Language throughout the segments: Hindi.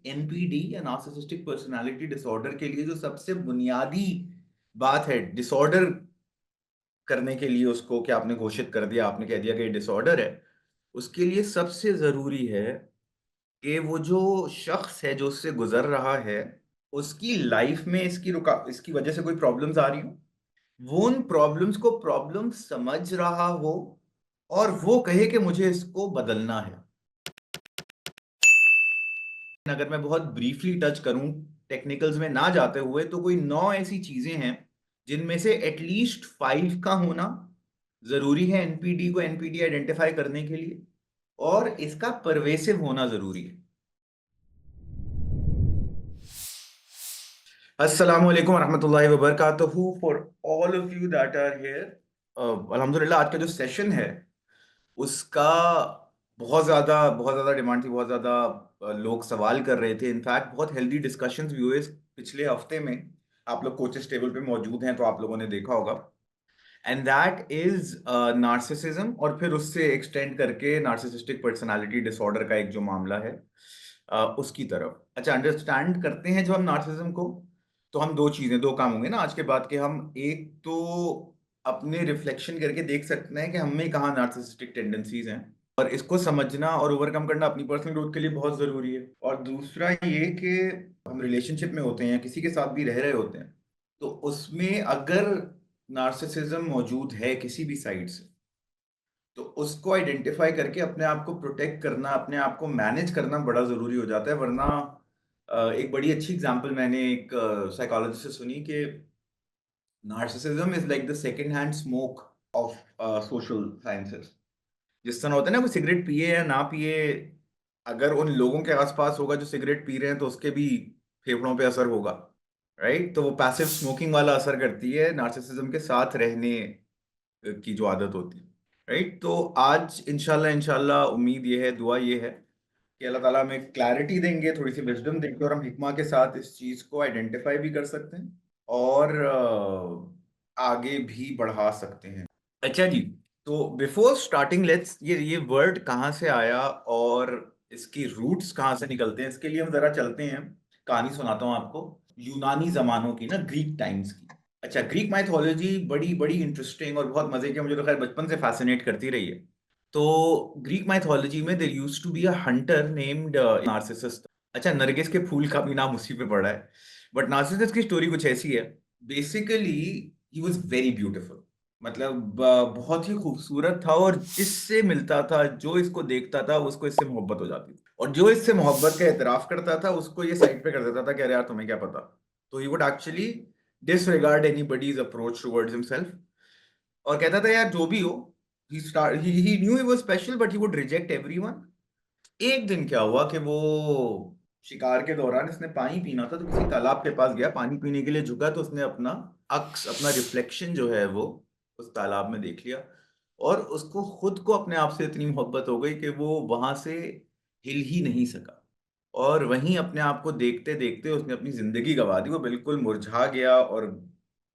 एनपीडी या नार्सिसिस्टिक पर्सनालिटी डिसऑर्डर के लिए जो सबसे बुनियादी बात है डिसऑर्डर करने के लिए, उसको क्या आपने घोषित कर दिया, आपने कह दिया कि डिसऑर्डर है, उसके लिए सबसे जरूरी है कि वो जो शख्स है जो उससे गुजर रहा है, उसकी लाइफ में इसकी वजह से कोई प्रॉब्लम्स आ रही हो, वो उन प्रॉब्लम्स को प्रॉब्लम समझ रहा हो और वो कहे कि मुझे इसको बदलना है। अगर मैं बहुत ब्रीफली टच करूं, टेक्निकल्स में ना जाते हुए, तो कोई 9 ऐसी चीजें हैं जिनमें से एटलीस्ट 5 का होना जरूरी है एनपीडी को एनपीडी आइडेंटिफाई करने के लिए, और इसका परवेसिव होना जरूरी है। अस्सलामु अलैकुम रहमतुल्लाहि व बरकातहू for all of you that are here. अल्हम्दुलिल्लाह आज का जो सेशन है उसका बहुत ज़्यादा डिमांड थी, बहुत ज़्यादा लोग सवाल कर रहे थे। इनफैक्ट बहुत हेल्दी डिस्कशंस भी हुए इस पिछले हफ्ते में। आप लोग कोचेस टेबल पे मौजूद हैं तो आप लोगों ने देखा होगा। एंड दैट इज नार्सिसिज्म, और फिर उससे एक्सटेंड करके नार्सिसिस्टिक पर्सनालिटी डिसऑर्डर का एक जो मामला है उसकी तरफ। अच्छा, अंडरस्टैंड करते हैं जो हम नार्सिसिज्म को, तो हम दो काम होंगे ना आज के बाद के। हम एक तो अपने रिफ्लेक्शन करके देख सकते हैं कि हम में कहाँ नार्सिसिस्टिक टेंडेंसीज हैं, और इसको समझना और ओवरकम करना अपनी पर्सनल ग्रोथ के लिए बहुत जरूरी है। और दूसरा ये कि हम रिलेशनशिप में होते हैं, किसी के साथ भी रह रहे होते हैं, तो उसमें अगर नार्सिसिज्म मौजूद है किसी भी साइड से, तो उसको आइडेंटिफाई करके अपने आप को प्रोटेक्ट करना, अपने आप को मैनेज करना बड़ा जरूरी हो जाता है। वरना एक बड़ी अच्छी एग्जांपल मैंने एक साइकोलॉजिस्ट से सुनी कि narcissism is like the second hand smoke of social sciences. जिस तरह होता है ना, कोई सिगरेट पिए या ना पिए, अगर उन लोगों के आसपास होगा जो सिगरेट पी रहे हैं तो उसके भी फेफड़ों पे असर होगा, राइट? तो वो पैसिव स्मोकिंग वाला असर करती है नार्सिसिज्म के साथ रहने की जो आदत होती है, राइट? तो आज इंशाल्लाह इंशाल्लाह उम्मीद ये है, दुआ ये है कि अल्लाह ताला हमें क्लैरिटी देंगे, थोड़ी सी विजडम देंगे, और हम हिकमा के साथ इस चीज को आइडेंटिफाई भी कर सकते हैं और आगे भी बढ़ा सकते हैं। अच्छा जी, तो बिफोर स्टार्टिंग लेट्स, ये वर्ड कहाँ से आया और इसकी रूट्स कहाँ से निकलते हैं, इसके लिए हम जरा चलते हैं। कहानी सुनाता हूँ आपको, यूनानी जमानों की ना, ग्रीक टाइम्स की। अच्छा, ग्रीक माइथोलॉजी बड़ी बड़ी इंटरेस्टिंग और बहुत मजे की, मुझे तो खैर बचपन से फैसिनेट करती रही है। तो ग्रीक माइथोलॉजी में there used to be a hunter named Narcissus. अच्छा, नरगिस के फूल का भी नाम उसी पे पड़ा है, बट नार्सिसस की स्टोरी कुछ ऐसी है। Basically he was very beautiful, मतलब बहुत ही खूबसूरत था, और जिससे मिलता था, जो इसको देखता था, उसको इससे मोहब्बत हो जाती थी, और जो इससे मोहब्बत का एतराफ करता था उसको ये साइड पे कर देता था कि अरे यार तुम्हें क्या पता। तो he would actually disregard anybody's approach towards himself, और कहता था यार जो भी हो, he knew he was special but he would reject everyone. एक दिन क्या हुआ कि वो शिकार के दौरान इसने पानी पीना था, तो किसी तालाब के पास गया, पानी पीने के लिए झुका, तो उसने अपना अक्स, अपना रिफ्लेक्शन जो है वो उस तालाब में देख लिया, और उसको खुद को अपने आप से इतनी मोहब्बत हो गई कि वो वहां से हिल ही नहीं सका, और वहीं अपने आप को देखते देखते उसने अपनी जिंदगी गंवा दी। वो बिल्कुल मुरझा गया और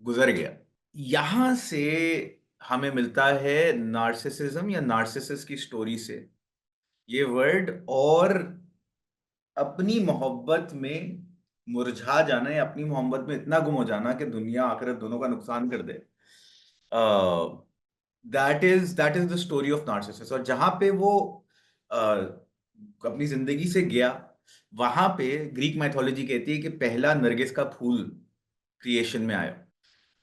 गुजर गया। यहां से हमें मिलता है नार्सिसिज्म या नार्सिसिस की स्टोरी से ये वर्ड, और अपनी मोहब्बत में मुरझा जाना या अपनी मोहब्बत में इतना गुम हो जाना कि दुनिया आखिरत दोनों का नुकसान कर दे। That is the story of Narcissus. और जहां पे वो अपनी जिंदगी से गया, वहां पे ग्रीक माइथोलॉजी कहती है कि पहला नरगिस का फूल क्रिएशन में आया।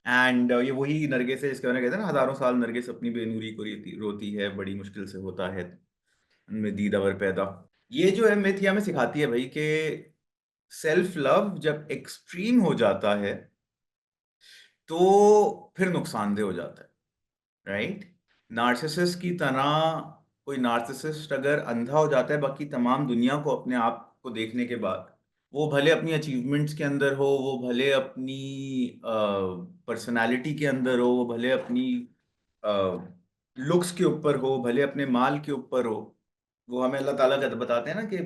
एंड ये वही नरगिस है जिसके बारे में कहते हैं ना, हजारों साल नरगिस अपनी बेनूरी को रोती है, बड़ी मुश्किल से होता है उनमें दीदावर पैदा। ये जो है मिथ, ये हमें सिखाती है भाई कि सेल्फ लव जब एक्सट्रीम हो जाता है तो फिर नुकसानदेह हो जाता है, राइट? नार्सिसिस्ट की तरह कोई नार्सिसिस्ट अगर अंधा हो जाता है बाकी तमाम दुनिया को अपने आप को देखने के बाद, वो भले अपनी अचीवमेंट्स के अंदर हो, वो भले अपनी पर्सनालिटी के अंदर हो, वो भले अपनी लुक्स के ऊपर हो, भले अपने माल के ऊपर हो, वो हमें अल्लाह ताला का बताते हैं ना कि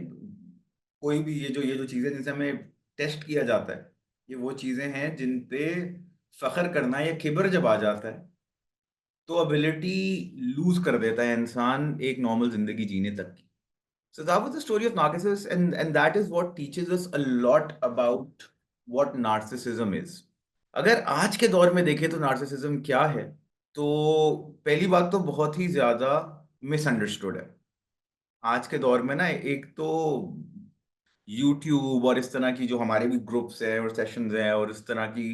कोई भी ये जो चीजें जिनसे हमें टेस्ट किया जाता है, ये वो चीजें हैं जिन पे फख्र करना या किबर जब आ जाता है, तो एबिलिटी लूज कर देता है इंसान एक नॉर्मल जिंदगी जीने तक की। So that was the story of Narcissus, and that is what teaches us a lot about what narcissism is. अगर आज के दौर में देखें तो नार्सिसिज्म क्या है, तो पहली बात तो बहुत ही ज्यादा मिसअंडरस्टूड है। आज के दौर में ना एक तो यूट्यूब और इस तरह की जो हमारे भी ग्रुप्स हैं और सेशंस हैं और इस तरह की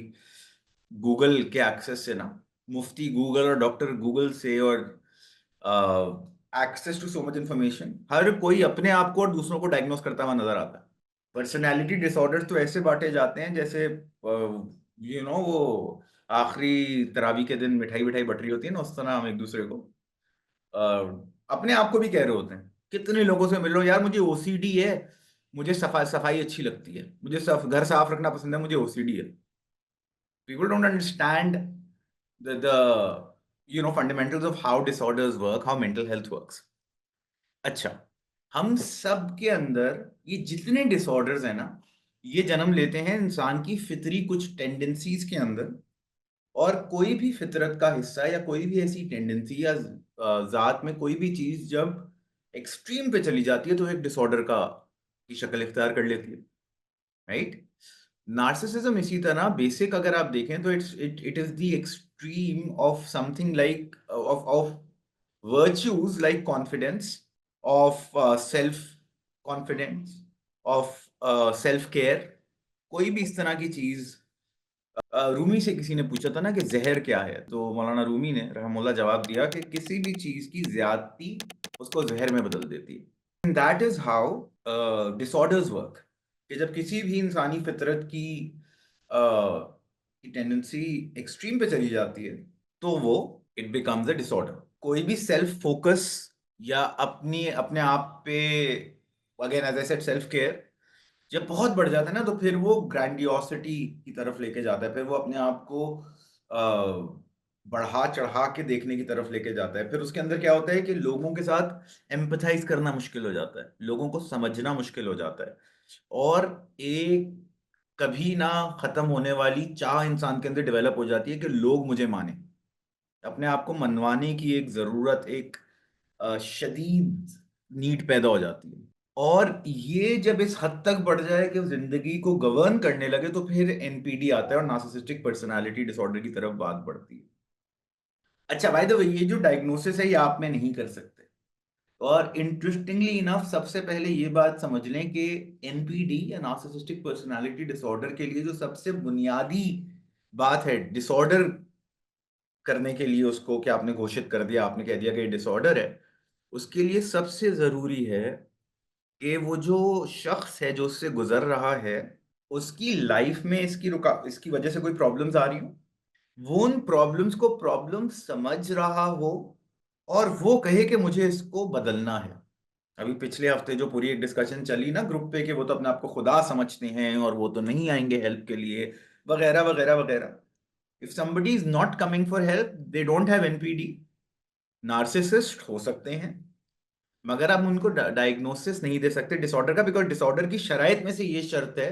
गूगल के एक्सेस से ना, मुफ्ती गूगल और डॉक्टर गूगल से और access to so much information, हर कोई अपने आप को और दूसरों को डायग्नोस करता हुआ नजर आता है। पर्सनैलिटी डिसऑर्डर्स तो ऐसे बांटे जाते हैं जैसे वो आखिरी तरावी के दिन मिठाई विठाई बट रही होती है ना, उस तरह हम एक दूसरे को अपने आप को भी कह रहे होते हैं। कितने लोगों से मिल लो, यार मुझे ओसीडी है, मुझे सफाई सफाई अच्छी लगती है, मुझे घर साफ रखना पसंद है, मुझे ओसीडी है। People don't understand the fundamentals of how disorders work, how mental health works. अच्छा, हम सब के अंदर ये जितने डिसऑर्डर्स हैं ना, ये जन्म लेते हैं इंसान की फितरी कुछ टेंडेंसीज के अंदर। और कोई भी फितरत का हिस्सा या कोई भी ऐसी टेंडेंसी या जात में कोई भी चीज जब एक्सट्रीम पे चली जाती है तो एक डिसऑर्डर का की शक्ल इख्तियार कर लेती है, राइट? नार्सिसिज्म इसी तरह बेसिक अगर आप देखें तो it is the extreme of something like of virtues like confidence, of self confidence, of self care, कोई भी इस तरह की चीज। रूमी से किसी ने पूछा था ना कि जहर क्या है, तो मौलाना रूमी ने रहमुल्लाह जवाब दिया कि किसी भी चीज की ज्यादती उसको जहर में बदल देती है। That is how disorders work, कि जब किसी भी इंसानी फितरत की टेंडेंसी एक्सट्रीम पे चली जाती है तो वो इट बिकम्स अ डिसऑर्डर। कोई भी सेल्फ फोकस या अपनी अपने आप पे, again as I said, self care जब बहुत बढ़ जाता है ना, तो फिर वो ग्रैंडियोसिटी की तरफ लेके जाता है, फिर वो अपने आप को बढ़ा चढ़ा के देखने की तरफ लेके जाता है। फिर उसके अंदर क्या होता है कि लोगों के साथ एम्पथाइज करना मुश्किल हो जाता है, लोगों को समझना मुश्किल हो जाता है, और एक कभी ना खत्म होने वाली चाह इंसान के अंदर डेवलप हो जाती है कि लोग मुझे माने। अपने आप को मनवाने की एक जरूरत, एक शदीद नीड पैदा हो जाती है। और ये जब इस हद तक बढ़ जाए कि जिंदगी को गवर्न करने लगे तो फिर एनपीडी आता है और नार्सिसिस्टिक पर्सनालिटी डिसऑर्डर की तरफ बात बढ़ती है। अच्छा, बाय द वे, ये जो डायग्नोसिस है ये आप में नहीं कर सकते। और इंटरेस्टिंगली इनफ सबसे पहले ये बात समझ लें कि एनपीडी या नार्सिसिस्टिक पर्सनालिटी डिसऑर्डर के लिए जो सबसे बुनियादी बात है डिसऑर्डर करने के लिए, उसको क्या आपने घोषित कर दिया, आपने कह दिया कि ये डिसऑर्डर है, उसके लिए सबसे जरूरी है कि वो जो शख्स है जो उससे गुजर रहा है, उसकी लाइफ में इसकी वजह से कोई प्रॉब्लम्स आ रही हो, वो उन प्रॉब्लम्स को प्रॉब्लम समझ रहा हो और वो कहे कि मुझे इसको बदलना है। अभी पिछले हफ्ते जो पूरी एक डिस्कशन चली ना ग्रुप पे कि वो तो अपने आप को खुदा समझते हैं और वो तो नहीं आएंगे हेल्प के लिए, वगैरह वगैरह वगैरह। If somebody is not coming for help, they don't have NPD, narcissist हो सकते हैं, मगर आप उनको डायग्नोसिस नहीं दे सकते डिसऑर्डर का, बिकॉज डिसऑर्डर की शराइत में से ये शर्त है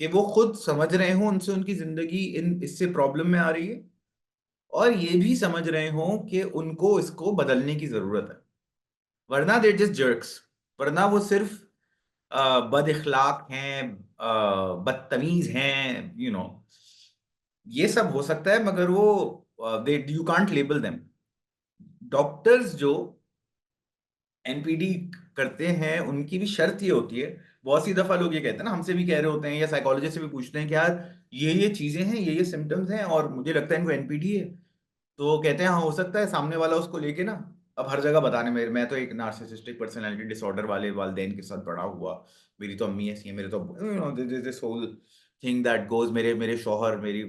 कि वो खुद समझ रहे हो उनसे उनकी जिंदगी इन इससे प्रॉब्लम में आ रही है, और ये भी समझ रहे हो कि उनको इसको बदलने की जरूरत है। वरना देर जस्ट जर्क्स, वरना वो सिर्फ बद इखलाक हैं, बदतमीज हैं, ये सब हो सकता है, मगर वो they you can't label them. Doctors जो एनपीडी करते हैं उनकी भी शर्त ये होती है, बहुत सी दफा लोग ये कहते हैं ना, हमसे भी कह रहे होते हैं या साइकोलॉजिस्ट से भी पूछते हैं कि यार ये चीजें हैं, ये सिम्टम्स हैं और मुझे लगता है इनको एनपीडी है। तो कहते हैं हाँ हो सकता है, सामने वाला उसको लेके ना अब हर जगह बताने में, मैं तो एक नार्सिसिस्टिक पर्सनालिटी डिसऑर्डर वाले वालदेन के साथ बड़ा हुआ, मेरी तो अम्मी ऐसी है, मेरे तो this whole thing that goes, मेरे मेरे शौहर मेरी,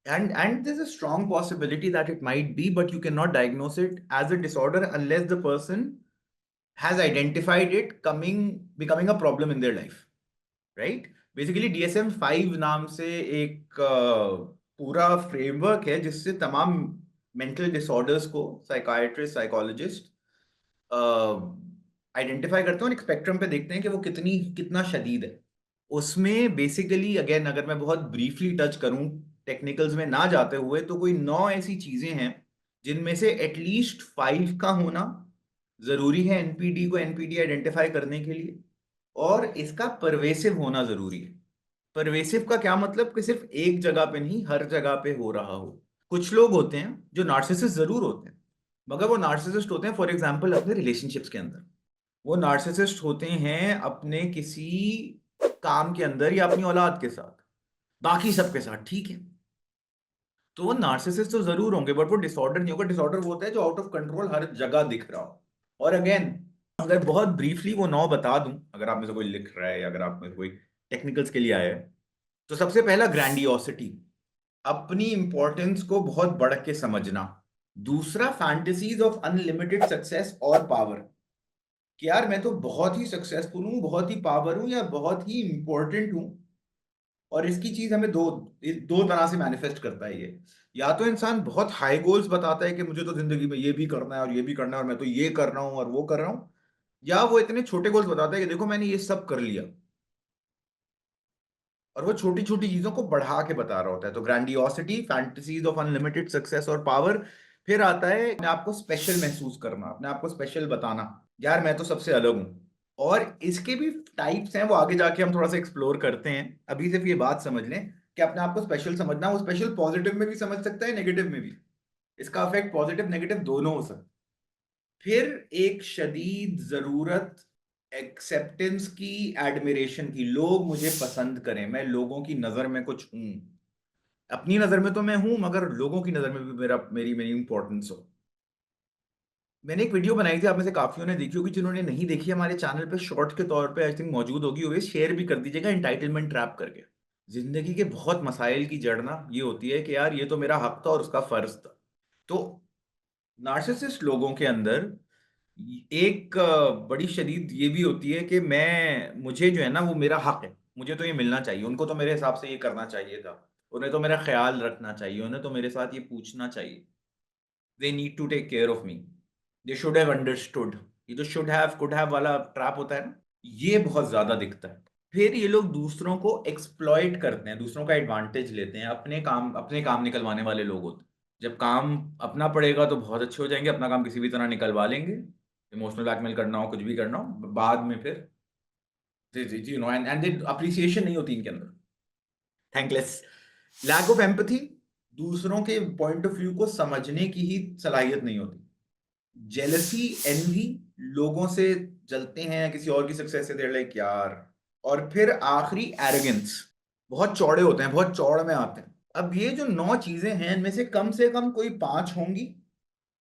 and there's a strong possibility that it might be, but you cannot diagnose it as a disorder unless the person has identified it becoming a problem in their life, right? Basically DSM-5 नाम से एक पूरा फ्रेमवर्क है जिससे तमाम मेंटल डिसऑर्डर्स को साइकाइट्रिस्ट साइकोलॉजिस्ट आइडेंटिफाई करते हैं और एक स्पेक्ट्रम पे देखते हैं कि वो कितना शदीद है। उसमें बेसिकली अगेन अगर मैं बहुत ब्रीफली टच करूं, टेक्निकल्स में ना जाते हुए, तो कोई 9 ऐसी चीजें हैं जिनमें से एटलीस्ट 5 का होना जरूरी है एनपीडी को एनपीडी आइडेंटिफाई करने के लिए, और इसका परवेसिव होना जरूरी है। परवेसिव का क्या मतलब, कि सिर्फ एक जगह पे नहीं, हर जगह पे हो रहा हो। कुछ लोग होते हैं जो नार्सिसिस्ट जरूर होते हैं, मगर वो नार्सिसिस्ट होते हैं फॉर एग्जाम्पल अपने रिलेशनशिप्स के अंदर। वो नार्सिसिस्ट होते हैं अपने किसी काम के अंदर या अपनी औलाद के साथ, बाकी सबके साथ ठीक है। तो वो नार्सिसिस्ट तो जरूर होंगे, बट वो डिसऑर्डर नहीं होगा। डिसऑर्डर वो होता है जो आउट ऑफ कंट्रोल हर जगह दिख रहा हो। और अगेन, अगर बहुत ब्रीफली वो 9 बता दूं, अगर आप में से कोई लिख रहा है या अगर आप में से कोई टेक्निकल्स के लिए आया है, तो सबसे पहला ग्रैंडियोसिटी, अपनी इंपॉर्टेंस को बहुत बढ़ के समझना। दूसरा फैंटेसीज ऑफ अनलिमिटेड सक्सेस और पावर, कि यार मैं तो बहुत ही सक्सेसफुल हूं, बहुत ही पावर हूं, या बहुत ही इंपॉर्टेंट हूं। और इसकी चीज हमें दो दो तरह से मैनिफेस्ट करता है ये। या तो इंसान बहुत हाई गोल्स बताता है कि मुझे तो जिंदगी में ये भी करना है और ये भी करना है और मैं तो ये कर रहा हूं और वो कर रहा हूं, या वो इतने छोटे गोल्स बताता है कि देखो मैंने ये सब कर लिया, और वो छोटी छोटी चीजों को बढ़ा के बता रहा होता है। तो grandiosity, fantasies of unlimited success और पावर। फिर आता है अपने आप को स्पेशल महसूस करना, अपने आप को स्पेशल बताना, यार मैं तो सबसे अलग हूं। और इसके भी टाइप्स हैं, वो आगे जाके हम थोड़ा सा एक्सप्लोर करते हैं। अभी सिर्फ ये बात समझ लें कि अपने आप को स्पेशल समझना, वो स्पेशल पॉजिटिव में भी समझ सकता है, नेगेटिव में भी। इसका इफेक्ट पॉजिटिव नेगेटिव दोनों हो सकता है। फिर एक शदीद जरूरत एक्सेप्टेंस की, एडमिरेशन की, लोग मुझे पसंद करें, मैं लोगों की नजर में कुछ हूं। अपनी नजर में तो मैं हूं, मगर लोगों की नजर में भी मेरी मेरी इंपॉर्टेंस हो। मैंने एक वीडियो बनाई थी, आप में से काफियों ने देखी होगी, जिन्होंने नहीं देखी हमारे चैनल पे शॉर्ट के तौर पे आई थिंक मौजूद होगी, वो शेयर भी कर दीजिएगा, एंटाइटलमेंट ट्रैप करके। जिंदगी के बहुत मसाइल की जड़ ना ये होती है कि यार ये तो मेरा हक था और उसका फर्ज था। तो नार्सिसिस्ट लोगों के अंदर एक बड़ी शदीद ये भी होती है कि मैं, मुझे जो है ना वो मेरा हक है, मुझे तो ये मिलना चाहिए, उनको तो मेरे हिसाब से ये करना चाहिए था, उन्हें तो मेरा ख्याल रखना चाहिए, उन्हें तो मेरे साथ ये पूछना चाहिए। They need to take care of me, they should have understood. ये जो शुड हैव कुड हैव वाला ट्रैप होता है ना, ये बहुत ज्यादा दिखता है। फिर ये लोग दूसरों को एक्सप्लॉइट करते हैं, दूसरों का एडवांटेज लेते हैं, अपने काम निकलवाने वाले लोग होते हैं। जब काम अपना पड़ेगा तो बहुत अच्छे हो जाएंगे, अपना काम किसी भी तरह निकलवा लेंगे, इमोशनल ब्लैकमेल करना हो, कुछ भी करना हो, बाद में फिर यू नो, एंड अप्रिसिएशन नहीं होती इनके अंदर, थैंकलेस, लैक ऑफ एम्पथी, दूसरों के पॉइंट ऑफ व्यू को समझने की ही सलाहियत नहीं होती। जेलसी, एनवी, लोगों से जलते हैं किसी और की सक्सेस से, देर लाइक यार। और फिर आखिरी एरोगेंस, बहुत चौड़े होते हैं, बहुत चौड़ में आते हैं। अब ये जो 9 चीजें हैं, इनमें से कम कोई 5 होंगी,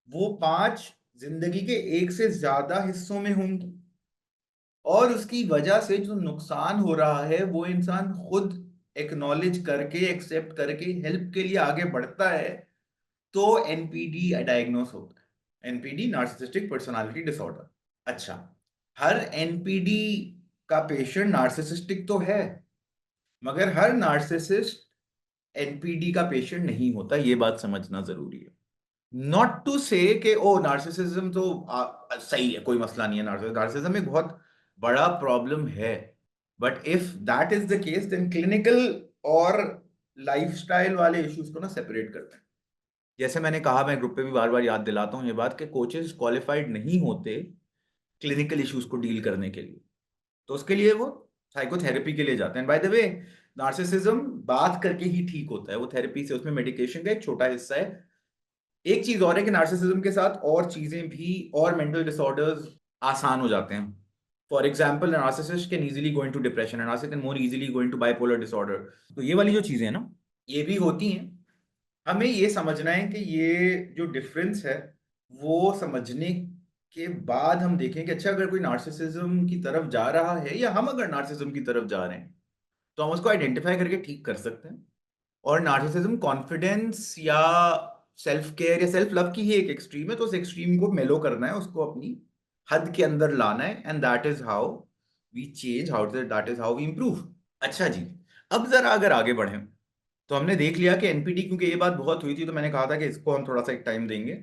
वो 5 जिंदगी के एक से ज्यादा हिस्सों में होंगी, और उसकी वजह से जो नुकसान हो रहा है वो इंसान खुद एक्नॉलेज करके, एक्सेप्ट करके, हेल्प के लिए आगे बढ़ता है, तो एनपीडी डायग्नोस होता है, एनपीडी नार्सिसिस्टिक पर्सनालिटी डिसऑर्डर। अच्छा, हर एनपीडी का पेशेंट नार्सिसिस्टिक तो है, मगर हर नार्सिसिस्ट एनपीडी का पेशेंट नहीं होता, ये बात समझना जरूरी है। नॉट टू से कि ओ नार्सिसिज्म तो सही है, कोई मसला नहीं है, नार्सिसिज्म एक बहुत बड़ा प्रॉब्लम है। But if that is the case, then clinical और लाइफस्टाइल वाले इश्यूज को ना सेपरेट करते हैं। जैसे मैंने कहा, मैं ग्रुप पे भी बार बार याद दिलाता हूँ ये बात, कि कोचेस क्वालिफाइड नहीं होते क्लिनिकल इश्यूज को डील करने के लिए, तो उसके लिए वो साइकोथेरेपी के लिए जाते हैं। बाय द वे, नार्सिसिज्म बात करके ही ठीक होता है, वो थेरेपी से, उसमें मेडिकेशन का एक छोटा हिस्सा है। एक चीज और है कि नार्सिसिज्म के साथ और चीजें भी, और मेंटल डिसऑर्डर्स आसान हो जाते हैं। For example, narcissist can easily go into depression, narcissist can more easily go into bipolar disorder. तो ये वाली जो चीजें हैं ना, ये भी होती हैं। हमें ये समझना है कि ये जो डिफरेंस है, वो समझने के बाद हम देखें कि अच्छा, अगर कोई नार्सिसिज्म की तरफ जा रहा है, या हम अगर नार्सिसिज्म की तरफ जा रहे हैं, तो हम उसको आइडेंटिफाई करके ठीक कर सकते हैं। और नार्सिसिज्म कॉन्फिडेंस या सेल्फ केयर या सेल्फ लव की ही एक एक्सट्रीम है, तो उस एक्सट्रीम को मेलो करना है, उसको अपनी हद के अंदर लाना है, and that is how we change, how that is how we improve. अच्छा जी, अब जरा अगर आगे बढ़ें, तो हमने देख लिया कि एनपीटी, क्योंकि ये बात बहुत हुई थी, तो मैंने कहा था कि इसको हम थोड़ा सा एक टाइम देंगे,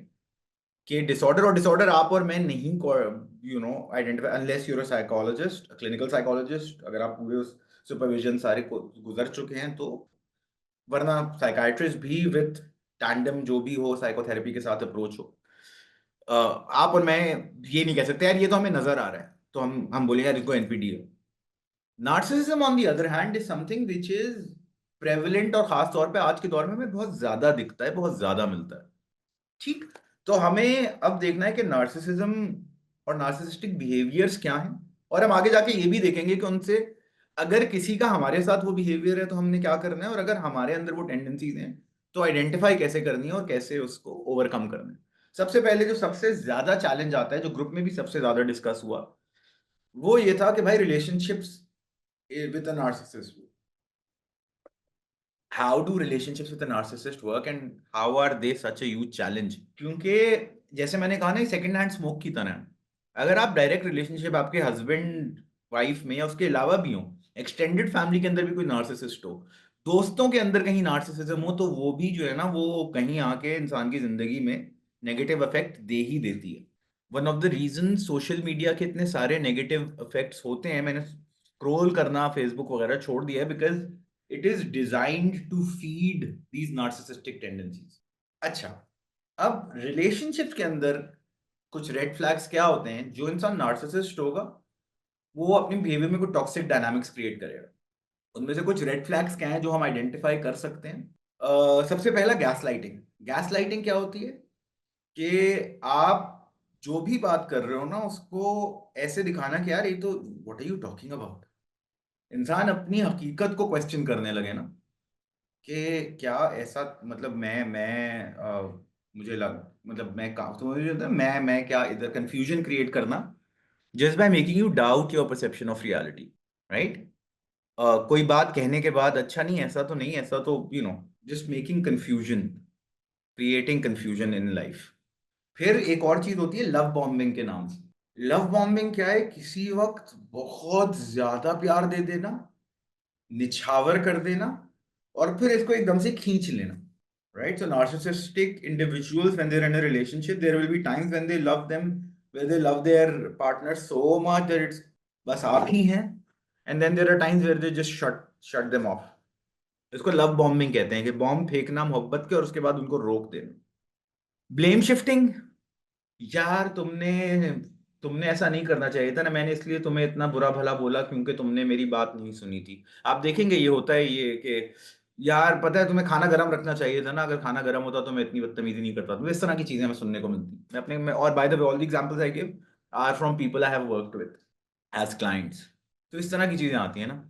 कि डिसऑर्डर, और डिसऑर्डर आप और मैं नहीं, identify unless you're a psychologist, clinical psychologist, अगर आप पूरे उस सुपरविजन सारे को गुजर चुके हैं तो। वरना साइकाइट्रिस्ट भी विथ टैंडम जो भी हो, साइकोथेरेपी के साथ अप्रोच हो। आप और मैं ये नहीं कह सकते यार ये तो हमें नजर आ रहा है, तो हम बोलेंगे यार इसको एनपीडी है। Narcissism on the other hand is something which is prevalent, और खास तौर पे आज के दौर में हमें बहुत ज्यादा दिखता है, बहुत ज्यादा मिलता है। ठीक। तो हमें अब देखना है कि नार्सिसिज्म और नार्सिसिस्टिक बिहेवियर्स क्या हैं, और हम आगे जाके ये भी देखेंगे कि उनसे अगर किसी का हमारे साथ वो बिहेवियर है तो हमने क्या करना है, और अगर हमारे अंदर वो टेंडेंसीज हैं तो आइडेंटिफाई कैसे करनी है और कैसे उसको ओवरकम करना है। सबसे पहले जो सबसे ज्यादा चैलेंज आता है, जो ग्रुप में भी सबसे ज्यादा डिस्कस हुआ, वो ये था कि भाई relationships with a narcissist, how do relationships with a narcissist work and how are they such a huge challenge. क्योंकि जैसे मैंने कहा ना, सेकंड हैंड स्मोक की तरह है। अगर आप डायरेक्ट रिलेशनशिप आपके हस्बैंड वाइफ में या उसके अलावा भी हो, एक्सटेंडेड फैमिली के अंदर भी कोई नार्सिसिस्ट हो, दोस्तों के अंदर कहीं नार्सिसिज्म हो, तो वो भी जो है ना, वो कहीं आके इंसान की जिंदगी में नेगेटिव इफेक्ट दे ही देती है। One of the reason social media के इतने सारे नेगेटिव इफेक्ट्स होते हैं, मैंने स्क्रोल करना फेसबुक वगैरह छोड़ दिया है, because it is designed to feed these narcissistic tendencies. अच्छा, अब रिलेशनशिप के अंदर कुछ रेड फ्लैग्स क्या होते हैं? जो इंसान नार्सिसिस्ट होगा वो अपनी बिहेवियर में कुछ टॉक्सिक डायनामिक्स क्रिएट करेगा। उनमें से कुछ रेड फ्लैग्स क्या हैं जो हम आइडेंटिफाई कर सकते हैं? सबसे पहला गैस लाइटिंग। गैस लाइटिंग क्या होती है कि आप जो भी बात कर रहे हो ना, उसको ऐसे दिखाना कि यार ये तो, what are you talking about. इंसान अपनी हकीकत को क्वेश्चन करने लगे ना, कि क्या ऐसा, मतलब मुझे लग, मतलब मैं काम तो मुझे होता है, मैं क्या इधर कंफ्यूजन क्रिएट करना, just by making you doubt your perception of reality, right. कोई बात कहने के बाद अच्छा नहीं, ऐसा तो नहीं, ऐसा तो just making confusion, creating confusion in life. फिर एक और चीज होती है लव बॉम्बिंग के नाम से। लव बॉम्बिंग क्या है? किसी वक्त बहुत ज्यादा प्यार दे देना, निछावर कर देना, और फिर इसको एकदम से खींच लेना, right. So narcissistic individuals, when they're in a relationship, there will be times when they love them, where they love their partner so much that it's बस आप ही हैं, and then there are times where they just shut them off। इसको लव बॉम्बिंग कहते हैं, कि बॉम्ब फेंकना मोहब्बत के और उसके बाद उनको रोक देना। ब्लेम शिफ्टिंग, यार तुमने तुमने ऐसा नहीं करना चाहिए था ना, मैंने इसलिए तुम्हें इतना बुरा भला बोला क्योंकि तुमने मेरी बात नहीं सुनी थी। आप देखेंगे ये होता है, ये कि यार पता है तुम्हें खाना गर्म रखना चाहिए था ना, अगर खाना गर्म होता तो मैं इतनी बदतमीजी नहीं करता। तो इस तरह की चीजें हमें सुनने को मिलती मैं अपने में। और by the way all the examples I give are from people I have worked with as clients. तो इस तरह की चीजें आती है ना,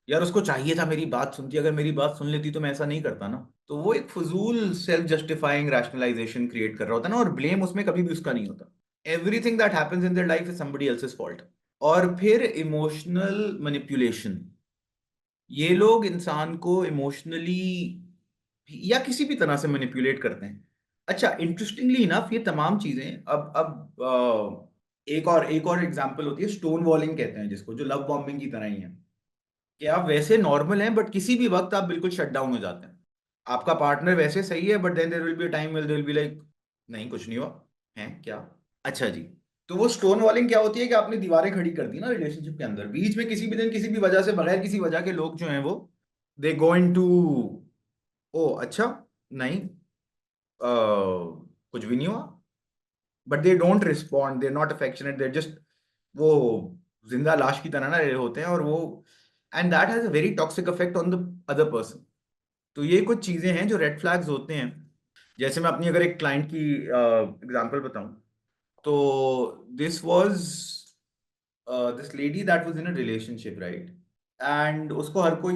यार उसको चाहिए था मेरी बात सुनती, अगर मेरी बात सुन लेती तो मैं ऐसा नहीं करता ना। तो वो एक फजूल सेल्फ जस्टिफाइंग रैशनलाइजेशन क्रिएट कर रहा होता है ना, और ब्लेम उसमें कभी भी उसका नहीं होता। Everything that happens in their life is somebody else's fault. और फिर इमोशनल मैनिपुलेशन, ये लोग इंसान को इमोशनली या किसी भी तरह से मैनिपुलेट करते हैं। अच्छा, इंटरेस्टिंगली इनफ ये तमाम चीजें एक और एग्जांपल होती है स्टोन वॉलिंग कहते हैं जिसको, जो लव बॉम्बिंग की तरह ही है, कि आप वैसे नॉर्मल हैं बट किसी भी वक्त आप बिल्कुल शट डाउन हो जाते हैं। आपका पार्टनर वैसे सही है, but then there will be a time where they will be like, नहीं कुछ नहीं हुआ है क्या। अच्छा जी। तो वो स्टोन वॉलिंग क्या होती है कि आपने दीवारें खड़ी कर दी ना रिलेशनशिप के अंदर, बीच में किसी भी दिन किसी भी वजह से, बगैर किसी वजह के लोग जो हैं वो दे गो इन टू, ओ अच्छा, नहीं कुछ भी नहीं हुआ, but they don't respond, they not affectionate, they just वो जिंदा लाश की तरह ना रहे होते हैं, और वो and that has a very toxic effect on the other person. तो ये कुछ चीजें हैं जो रेड फ्लैग्स होते हैं। जैसे मैं अपनी अगर एक क्लाइंट की एग्जांपल बताऊं, तो this was this lady that was in a relationship, right. And उसको हर कोई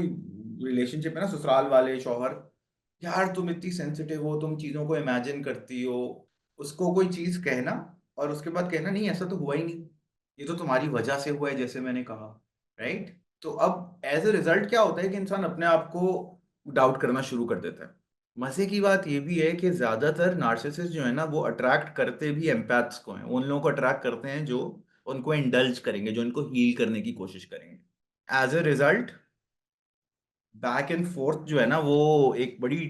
रिलेशनशिप है ना, ससुराल वाले शौहर, यार तुम इतनी सेंसिटिव हो, तुम चीजों को इमेजिन करती हो, उसको कोई चीज कहना और उसके बाद कहना नहीं ऐसा तो हुआ ही नहीं, ये तो तुम्हारी वजह से हुआ है जैसे मैंने कहा, राइट। तो अब एज ए रिजल्ट क्या होता है कि इंसान अपने आप को डाउट करना शुरू कर देता है। मजे की बात ये भी है कि ज्यादातर नार्सिसिस्ट जो है ना, वो अट्रैक्ट करते भी एम्पैथ्स को हैं, उन लोगों को अट्रैक्ट करते हैं जो उनको इंडल्ज करेंगे, जो उनको हील करने की कोशिश करेंगे। As a result back and forth जो है ना, वो एक बड़ी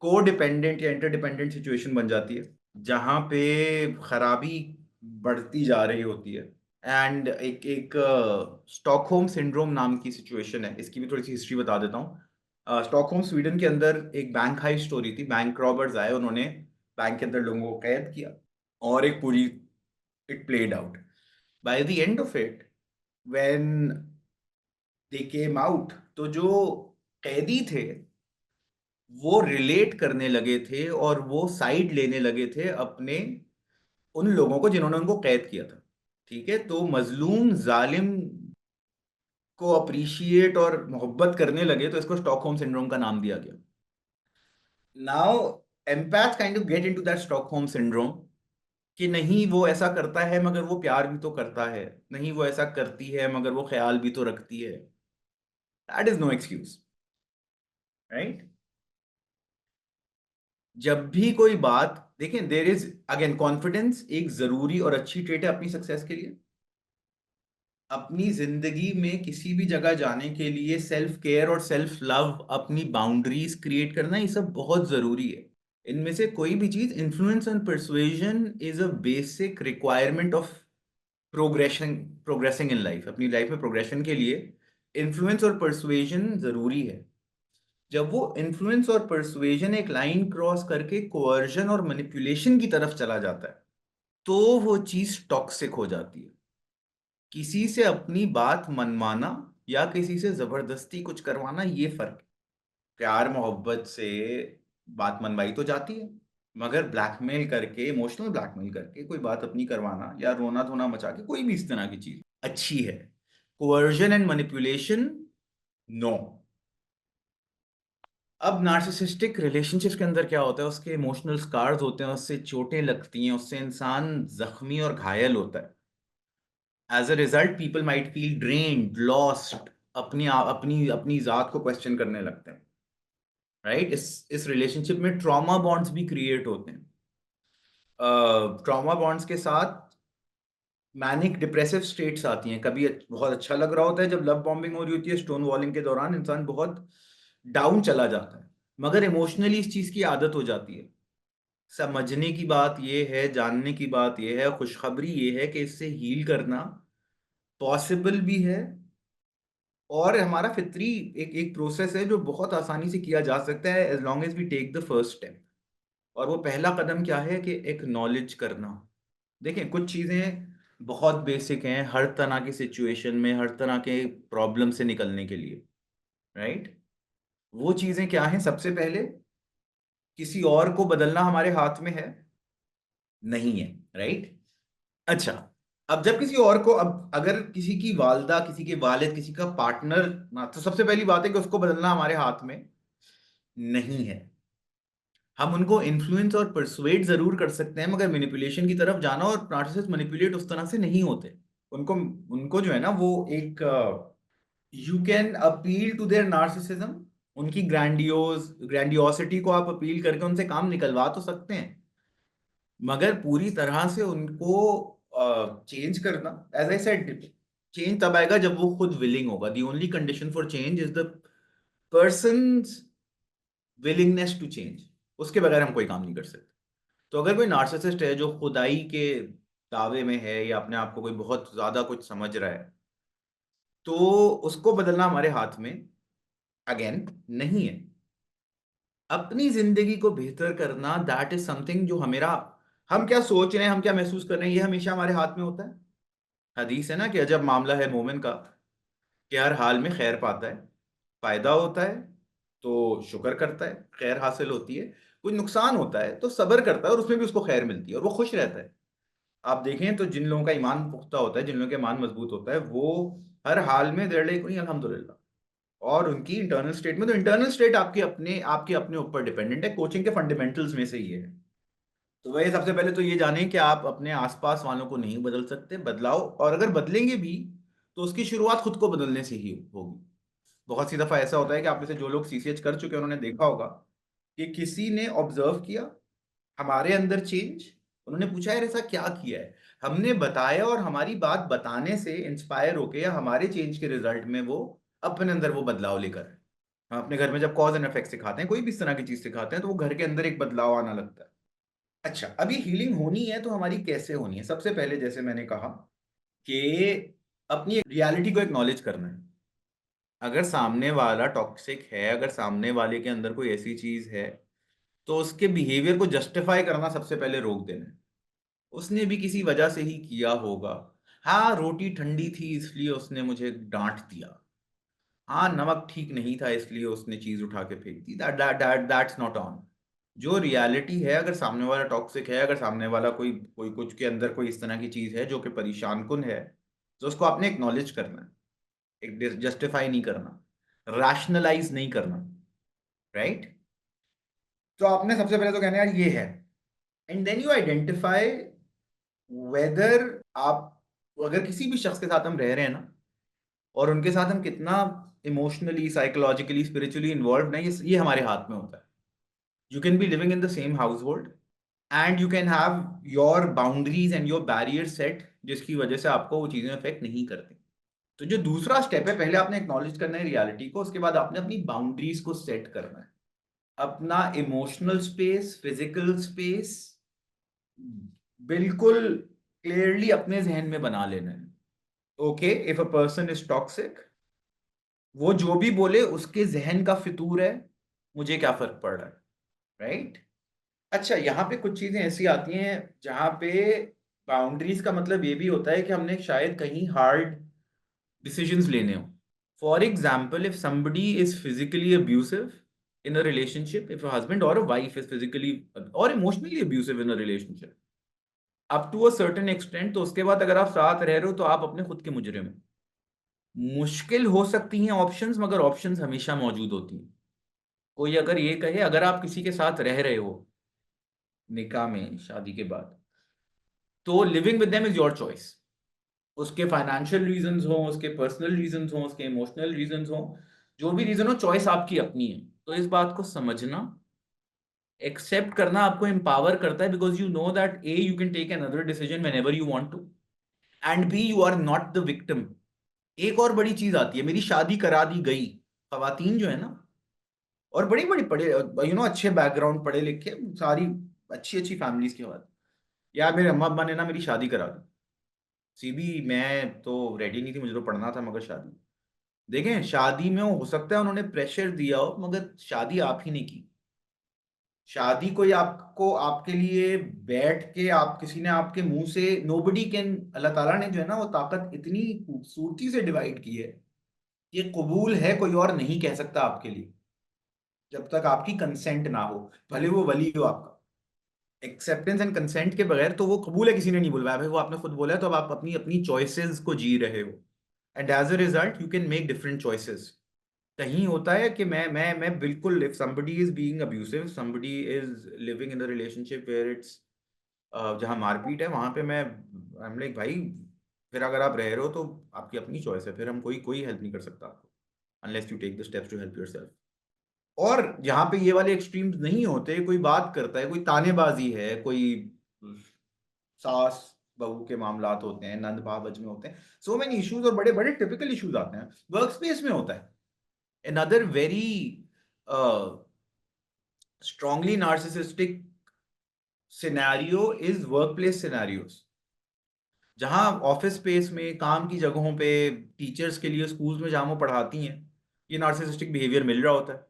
को डिपेंडेंट या इंटरडिपेंडेंट सिचुएशन बन जाती है, जहां पे खराबी बढ़ती जा रही होती है। एंड एक एक स्टॉकहोम सिंड्रोम नाम की सिचुएशन है, इसकी भी थोड़ी सी हिस्ट्री बता देता हूँ। स्टॉकहोम स्वीडन के अंदर एक बैंक हाइस्ट स्टोरी थी, बैंक रॉबर्स आए, उन्होंने बैंक के अंदर लोगों को कैद किया, और एक पूरी, it played out by the end of it, when they came out, तो जो कैदी थे वो रिलेट करने लगे थे और वो साइड लेने लगे थे अपने उन लोगों को जिन्होंने उनको कैद किया था। ठीक है, तो मजलूम जालिम को अप्रिशिएट और मोहब्बत करने लगे, तो इसको स्टॉकहोम सिंड्रोम का नाम दिया गया। Now empath kind of get into that Stockholm syndrome, कि नहीं वो ऐसा करता है मगर वो प्यार भी तो करता है, नहीं वो ऐसा करती है मगर वो ख्याल भी तो रखती है। That is no excuse, right? जब भी कोई बात देखें, देर इज अगेन कॉन्फिडेंस एक जरूरी और अच्छी ट्रेट है अपनी सक्सेस के लिए। अपनी जिंदगी में किसी भी जगह जाने के लिए सेल्फ केयर और सेल्फ लव, अपनी बाउंड्रीज क्रिएट करना, ये सब बहुत जरूरी है। इनमें से कोई भी चीज, influence and persuasion is a basic requirement of progression, progressing in life. अपनी लाइफ में प्रोग्रेशन के लिए इन्फ्लुएंस और परसुएजन जरूरी है। जब वो इन्फ्लुएंस और परसुएजन एक लाइन क्रॉस करके कोअर्जन और मैनिपुलेशन की तरफ चला जाता है, तो वो चीज टॉक्सिक हो जाती है। किसी से अपनी बात मनवाना या किसी से जबरदस्ती कुछ करवाना, ये फर्क है। प्यार मोहब्बत से बात मनवाई तो जाती है, मगर ब्लैकमेल करके, इमोशनल ब्लैकमेल करके कोई बात अपनी करवाना या रोना धोना मचा के, कोई भी इस तरह की चीज अच्छी है? Coercion and manipulation, no. अब नार्सिसिस्टिक रिलेशनशिप्स के अंदर क्या होता है, उसके इमोशनल स्कार्स होते हैं, उससे चोटें लगती हैं, उससे इंसान जख्मी और घायल होता है। As a result people might feel drained, lost, अपनी अपनी अपनी जात को क्वेश्चन करने लगते हैं, राइट? इस रिलेशनशिप में ट्रॉमा बॉन्ड्स भी क्रिएट होते हैं। ट्रॉमा बॉन्ड्स के साथ मैनिक डिप्रेसिव स्टेट्स आती हैं। कभी बहुत अच्छा लग रहा होता है, जब लव बॉम्बिंग हो रही होती है, स्टोन वॉलिंग के दौरान इंसान बहुत डाउन चला जाता है, मगर इमोशनली इस चीज की आदत हो जाती है। समझने की बात यह है, जानने की बात यह है, खुशखबरी यह है कि इससे हील करना पॉसिबल भी है, और हमारा फितरी एक एक प्रोसेस है जो बहुत आसानी से किया जा सकता है, as long as we take the first step. और वो पहला कदम क्या है कि एक्नॉलेज करना। देखें, कुछ चीजें बहुत बेसिक हैं हर तरह की सिचुएशन में, हर तरह के प्रॉब्लम से निकलने के लिए, राइट? वो चीजें क्या हैं? सबसे पहले, किसी और को बदलना हमारे हाथ में है नहीं है, राइट? अच्छा, अब जब किसी और को, अब अगर किसी की वालदा, किसी के वालिद, किसी का पार्टनर ना, तो सबसे पहली बात है कि उसको बदलना हमारे हाथ में नहीं है। हम उनको इन्फ्लुएंस और परसुएट जरूर कर सकते हैं, मगर मैनिपुलेशन की तरफ जाना, और नार्सिसिस्ट मैनिपुलेट उस तरह से नहीं होते। उनको उनको जो है ना, वो एक, you can appeal to their narcissism, उनकी ग्रैंडियोसिटी को आप अपील करके उनसे काम निकलवा तो सकते हैं, मगर पूरी तरह से उनको चेंज करना, एज आई सेड, चेंज तब आएगा जब वो खुद विलिंग होगा। The only condition for change is the person's willingness to change. उसके बगैर हम कोई काम नहीं कर सकते। तो अगर कोई नार्सिसिस्ट है जो खुदाई के दावे में है, या अपने आप को कोई बहुत ज्यादा कुछ समझ रहा है, तो उसको बदलना हमारे हाथ में अगेन नहीं है। अपनी जिंदगी को बेहतर करना, दैट इज समथिंग जो हमेरा, हम क्या सोच रहे हैं, हम क्या महसूस कर रहे हैं, ये हमेशा हमारे हाथ में होता है। हदीस है ना कि अजब मामला है मोमिन का, कि हर हाल में खैर पाता है, फायदा होता है तो शुक्र करता है, खैर हासिल होती है, कोई नुकसान होता है तो सब्र करता है और उसमें भी उसको खैर मिलती है और वो खुश रहता है। आप देखें तो जिन लोगों का ईमान पुख्ता होता है, जिन लोगों का ईमान मजबूत होता है, वो हर हाल में देर लाइक अल्हम्दुलिल्लाह। और उनकी इंटरनल स्टेट में, तो इंटरनल स्टेट आपके अपने ऊपर डिपेंडेंट है, कोचिंग के फंडामेंटल्स में से ही है। तो वही, सबसे पहले तो ये जानें कि आप अपने आसपास वालों को नहीं बदल सकते, बदलाव, और अगर बदलेंगे भी तो उसकी शुरुआत खुद को बदलने से ही होगी। बहुत सी दफा ऐसा होता है कि आप में से जो लोग सीसीएच कर चुके हैं, उन्होंने देखा होगा कि किसी ने ऑब्जर्व किया हमारे अंदर चेंज, उन्होंने पूछा यार ऐसा क्या किया है, हमने बताया, और हमारी बात बताने से इंस्पायर होके या हमारे चेंज के रिजल्ट में वो अपने अंदर वो बदलाव लेकर आए। हम अपने घर में जब कॉज एंड इफेक्ट सिखाते हैं, कोई भी इस तरह की चीज सिखाते हैं, तो वो घर के अंदर एक बदलाव आना लगता है। अच्छा, अभी हीलिंग होनी है तो हमारी कैसे होनी है? सबसे पहले जैसे मैंने कहा कि अपनी रियलिटी को एक्नॉलेज करना है। अगर सामने वाला टॉक्सिक है, अगर सामने वाले के अंदर कोई ऐसी चीज है, तो उसके बिहेवियर को जस्टिफाई करना सबसे पहले रोक देना है। उसने भी किसी वजह से ही किया होगा। हाँ, रोटी ठंडी थी इसलिए उसने मुझे डांट दिया। हाँ, नमक ठीक नहीं था इसलिए उसने चीज उठा के फेंक दी। That's not on. जो रियलिटी है, अगर सामने वाला टॉक्सिक है, अगर सामने वाला कोई कोई कुछ के अंदर कोई इस तरह की चीज है जो कि परेशान कुन है, तो उसको आपने एक्नॉलेज करना है। एक जस्टिफाई नहीं करना, रैशनलाइज नहीं करना। राइट। तो आपने सबसे पहले तो कहना यार ये है, and then you identify whether आप, अगर किसी भी शख्स के साथ हम रह रहे हैं ना, और उनके साथ हम कितना इमोशनली, साइकोलॉजिकली, स्पिरिचुअली इन्वॉल्व नहीं, ये हमारे हाथ में होता है। You can be living in the same house hold and you can have your boundaries and your barrier set, जिसकी वजह से आपको वो चीजें अफेक्ट नहीं करती। तो जो दूसरा स्टेप है, पहले आपने एक्नॉलेज करना है रियलिटी को, उसके बाद आपने अपनी बाउंड्रीज को सेट करना है। अपना इमोशनल स्पेस, फिजिकल स्पेस बिल्कुल क्लियरली अपने जहन में बना लेना है। Okay, if a person is toxic, वो जो भी बोले उसके जहन का फितूर है, मुझे क्या फर्क पड़ रहा है। राइट। अच्छा, यहाँ पे कुछ चीजें ऐसी आती हैं जहां पे बाउंड्रीज का मतलब ये भी होता है कि हमने शायद कहीं हार्ड डिसीजंस लेने हो। For example, if somebody is physically abusive in a relationship, if a husband or a wife is physically or emotionally abusive in a relationship up to a certain extent, तो उसके बाद अगर आप साथ रह रहे हो तो आप अपने खुद के मुजरिम हो। मुश्किल हो सकती हैं ऑप्शंस, मगर ऑप्शंस हमेशा मौजूद होती हैं। कोई अगर ये कहे, अगर आप किसी के साथ रह रहे हो निकाह में, शादी के बाद, तो living with them is your choice. उसके फाइनेंशियल रीजंस हो, उसके पर्सनल रीजंस हो, उसके इमोशनल रीजंस हो, जो भी रीजन हो, चॉइस आपकी अपनी है। तो इस बात को समझना, एक्सेप्ट करना आपको एम्पावर करता है, because you know that uh you can take another decision whenever you want to, and be you are not the victim. एक और बड़ी चीज आती है, मेरी शादी करा दी गई, खवातीन जो है ना, और बड़ी बड़ी पढ़े, अच्छे बैकग्राउंड, पढ़े लिखे, सारी अच्छी अच्छी फैमिलीज के बाद, यार मेरे अम्मा अब्बा ने ना मेरी शादी करा दी। सीबी मैं तो रेडी नहीं थी, मुझे तो पढ़ना था, मगर शादी। देखें, शादी में हो सकता है उन्होंने प्रेशर दिया हो, मगर शादी आप ही ने की। शादी कोई आपको, आपके लिए बैठ के, आप किसी ने आपके मुंह से, नोबडी कैन, अल्लाह ताला ने जो है ना वो ताकत इतनी खूबसूरती से डिवाइड की है, ये कबूल है कोई और नहीं कह सकता आपके लिए, जब तक आपकी कंसेंट ना हो, भले वो वली हो आपका। एक्सेप्टेंस एंड कंसेंट के बगैर तो वो कबूल है, किसी ने नहीं बुलवाया भाई, वो आपने खुद बोला है, तो अब आप अपनी अपनी चॉइसेस को जी रहे हो, and as a result you can make different choices. कहीं होता है कि मैं बिल्कुल, if somebody is being abusive, somebody is living in a relationship where it's, जहाँ मारपीट है, वहां पे मैं आई एम लाइक भाई, फिर अगर आप रह रहे हो तो आपकी अपनी चॉइस है, फिर हम कोई कोई हेल्प नहीं कर सकता आपको, unless you take the steps to help yourself. और जहाँ पे ये वाले एक्सट्रीम्स नहीं होते, कोई बात करता है, कोई तानेबाजी है, कोई सास बहू के मामलात होते हैं, नंद भावज में होते हैं, सो मेनी इश्यूज, और बड़े बड़े टिपिकल इश्यूज आते हैं, वर्क स्पेस में होता है। another very uh, strongly narcissistic scenario is workplace scenarios, जहां ऑफिस स्पेस में, काम की जगहों पे, टीचर्स के लिए स्कूल्स में जहां वो पढ़ाती हैं, ये नार्सिसिस्टिक बिहेवियर मिल रहा होता है।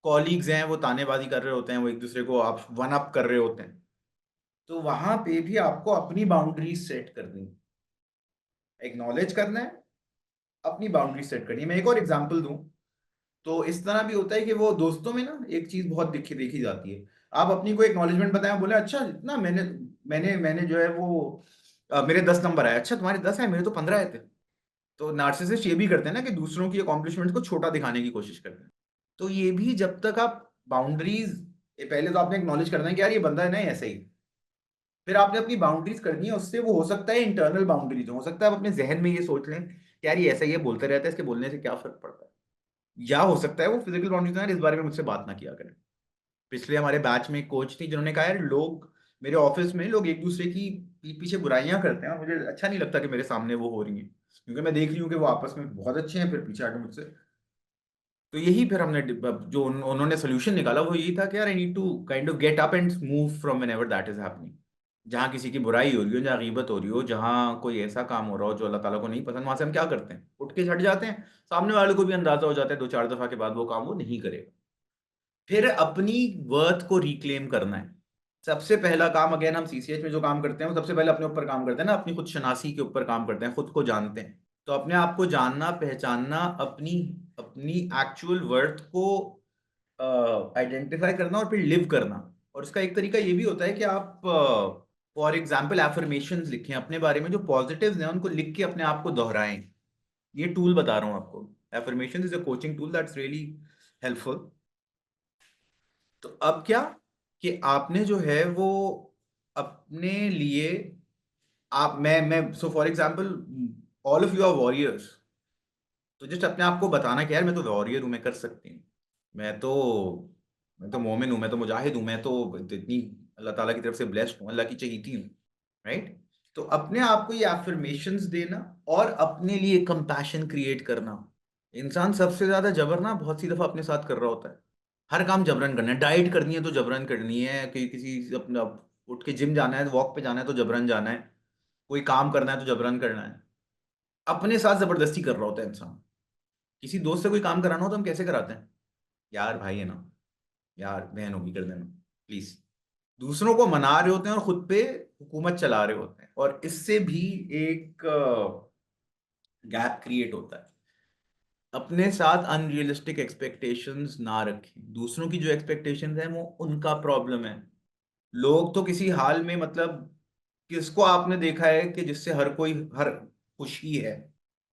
कॉलीग्स हैं, वो तानेबाजी कर रहे होते हैं, वो एक दूसरे को आप वन अप कर रहे होते हैं। तो वहां पे भी आपको अपनी बाउंड्रीज सेट करनी है, एक्नॉलेज करना है, अपनी बाउंड्री सेट करनी है। मैं एक और एग्जांपल दूं, तो इस तरह भी होता है कि वो दोस्तों में ना एक चीज बहुत देखी देखी जाती है। आप अपनी कोई एक्नॉलेजमेंट बताएं, बोले अच्छा इतना मैंने मैंने मैंने जो है वो मेरे 10 नंबर आए, अच्छा तुम्हारे 10 है, मेरे तो 15 आए थे। तो नार्सिसिस्ट ये भी करते हैं ना कि दूसरों की अकॉम्प्लिशमेंट को छोटा दिखाने की कोशिश करते हैं। तो ये भी जब तक आप बाउंड्रीज, पहले तो आपने एक्नॉलेज करना है कि यार ये बंदा है ना ऐसा ही, फिर आपने अपनी बाउंड्रीज करनी है उससे। वो हो सकता है इंटरनल बाउंड्रीज, हो सकता है आप अपने जहन में ये सोच लें कि यार ये ऐसा ही है, बोलते रहता है, इसके बोलने से क्या फर्क पड़ता है। या हो सकता है वो फिजिकल बाउंड्रीज है, इस बारे में मुझसे बात ना किया करें। पिछले हमारे बैच में एक कोच थी जिन्होंने कहा यार लोग, मेरे ऑफिस में लोग एक दूसरे की पीठ पीछे बुराइयां करते हैं, और मुझे अच्छा नहीं लगता कि मेरे सामने वो हो रही हैं, क्योंकि मैं देख रही हूँ कि वो आपस में बहुत अच्छे हैं, फिर पीछे आके मुझसे। तो यही फिर हमने जो उन्होंने सोल्यूशन निकाला वो यही था कि यार I need to kind of get up and move from whenever that is happening. जहाँ किसी की बुराई हो रही हो, जहाँ गीबत हो रही हो, जहाँ कोई ऐसा काम हो रहा हो जो अल्लाह ताला को नहीं पसंद, वहां से हम क्या करते हैं, उठ के हट जाते हैं। सामने वाले को भी अंदाजा हो जाता है 2 4 दफा के बाद वो काम वो नहीं करेगा। फिर अपनी वर्थ को रिक्लेम करना है। सबसे पहला काम, अगेन हम सीसीएच में जो काम करते हैं वो सबसे पहले अपने ऊपर काम करते हैं ना, अपनी खुद शनासी के ऊपर काम करते हैं, खुद को जानते हैं। तो अपने आप को जानना, पहचानना, अपनी अपनी एक्चुअल वर्थ को आइडेंटिफाई करना और फिर लिव करना। और इसका एक तरीका ये भी होता है कि आप फॉर एग्जाम्पल एफर्मेशंस लिखें अपने बारे में, जो पॉजिटिव्स हैं उनको लिख के अपने आप को दोहराएं। ये टूल बता रहा हूं आपको, affirmation is a coaching tool that's really helpful. तो अब क्या, कि आपने जो है वो अपने लिए, आप मैं so for example, all of you are warriors. तो जस्ट अपने आप को बताना कि यार मैं तो वॉरियर हूं, मैं कर सकती हूँ, मैं तो मैं तो मोमिन हूं, मैं तो मुजाहिद हूं, मैं तो इतनी अल्लाह ताला की तरफ से ब्लेस्ड हूं, अल्लाह की चहीती हूँ। राइट। तो अपने आप को ये एफर्मेशंस देना और अपने लिए कंपैशन क्रिएट करना। इंसान सबसे ज्यादा जबर ना बहुत सी दफा अपने साथ कर रहा होता है। हर काम जबरन करना है, डाइट करनी है तो जबरन करनी है, कि किसी अपना उठ के जिम जाना है, वॉक पे जाना है तो जबरन जाना है, कोई काम करना है तो जबरन करना है। अपने साथ जबरदस्ती कर रहा होता है इंसान। किसी दोस्त से कोई काम कराना हो तो हम कैसे कराते हैं? यार भाई है ना, यार बहन होगी, कर देना प्लीज। दूसरों को मना रहे होते हैं और खुद पे हुकूमत चला रहे होते हैं, और इससे भी एक गैप क्रिएट होता है। अपने साथ अनरियलिस्टिक एक्सपेक्टेशंस ना रखें। दूसरों की जो एक्सपेक्टेशंस हैं वो उनका प्रॉब्लम है। लोग तो किसी हाल में, मतलब किसको आपने देखा है कि जिससे हर कोई हर खुशी है?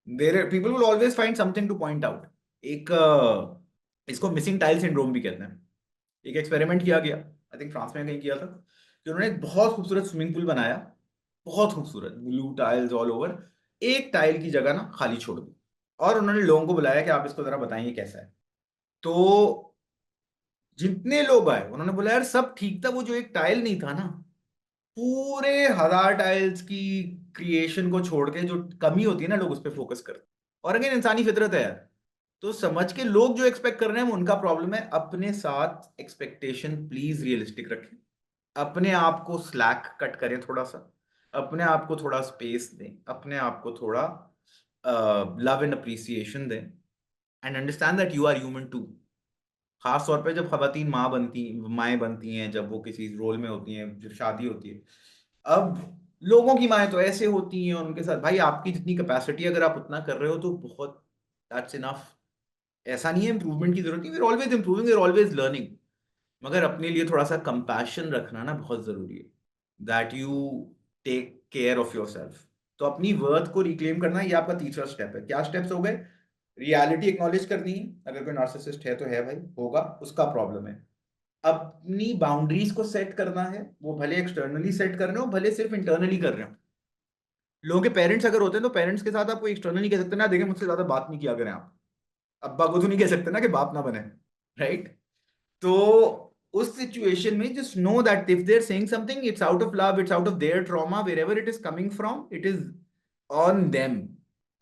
There people will always find something two point out. एक इसको मिसिंग टाइल सिंड्रोम भी कहते हैं। एक एक्सपेरिमेंट किया गया, आई थिंक फ्रांस में कहीं किया था, कि उन्होंने एक बहुत खूबसूरत स्विमिंग पूल बनाया, बहुत खूबसूरत ब्लू टाइल्स ऑल ओवर। एक टाइल की जगह ना खाली छोड़ दी, और उन्होंने लोगों को बुलाया कि आप इसको जरा बताइए कैसा है। तो जितने लोग आए उन्होंने बोला यार सब ठीक था, वो जो एक टाइल नहीं था ना, पूरे 1000 टाइल्स की क्रिएशन को छोड़ के जो कमी होती है ना, लोग उस पर फोकस करते हैं। और अगेन इंसानी फितरत है यार। तो समझ के लोग जो एक्सपेक्ट कर रहे हैं वो उनका प्रॉब्लम है। अपने साथ एक्सपेक्टेशन प्लीज रियलिस्टिक रखें। अपने आप को स्लैक कट करें थोड़ा सा, अपने आप को थोड़ा स्पेस दें, अपने आप को थोड़ा लव एंड अप्रिसिएशन दें, and understand that you are human too. खास तौर पे जब खवातीन माएँ बनती हैं, जब वो किसी रोल में होती हैं, जब शादी होती है। अब लोगों की माएँ तो ऐसे होती हैं, उनके साथ भाई आपकी जितनी कैपेसिटी, अगर आप उतना कर रहे हो तो बहुत, दैट्स इनफ। ऐसा नहीं है इंप्रूवमेंट की जरूरत नहीं, we are always improving, we are always learning. मगर अपने लिए थोड़ा सा कंपैशन रखना ना बहुत जरूरी है, that you take care of yourself. तो अपनी वर्थ को रिक्लेम करना, ये आपका तीसरा स्टेप है। क्या स्टेप्स हो गए? रियलिटी एक्नॉलेज करनी है, अगर कोई नार्सिसिस्ट है तो है भाई, होगा, उसका प्रॉब्लम है। अपनी बाउंड्रीज को सेट करना है, वो भले एक्सटर्नली सेट कर रहे हो, भले सिर्फ इंटरनली कर रहे हो। लोगों के पेरेंट्स अगर होते हैं तो पेरेंट्स के साथ आप कोई एक्सटर्नली कह सकते हैं ना, देखें मुझसे ज्यादा बात नहीं किया करें आप। अब्बा को तो नहीं कह सकते ना कि बाप ना बने, राइट? तो उस सिचुएशन में just know that if they are saying something, it's out of love, it's out of their trauma, wherever it is coming from, it is on them.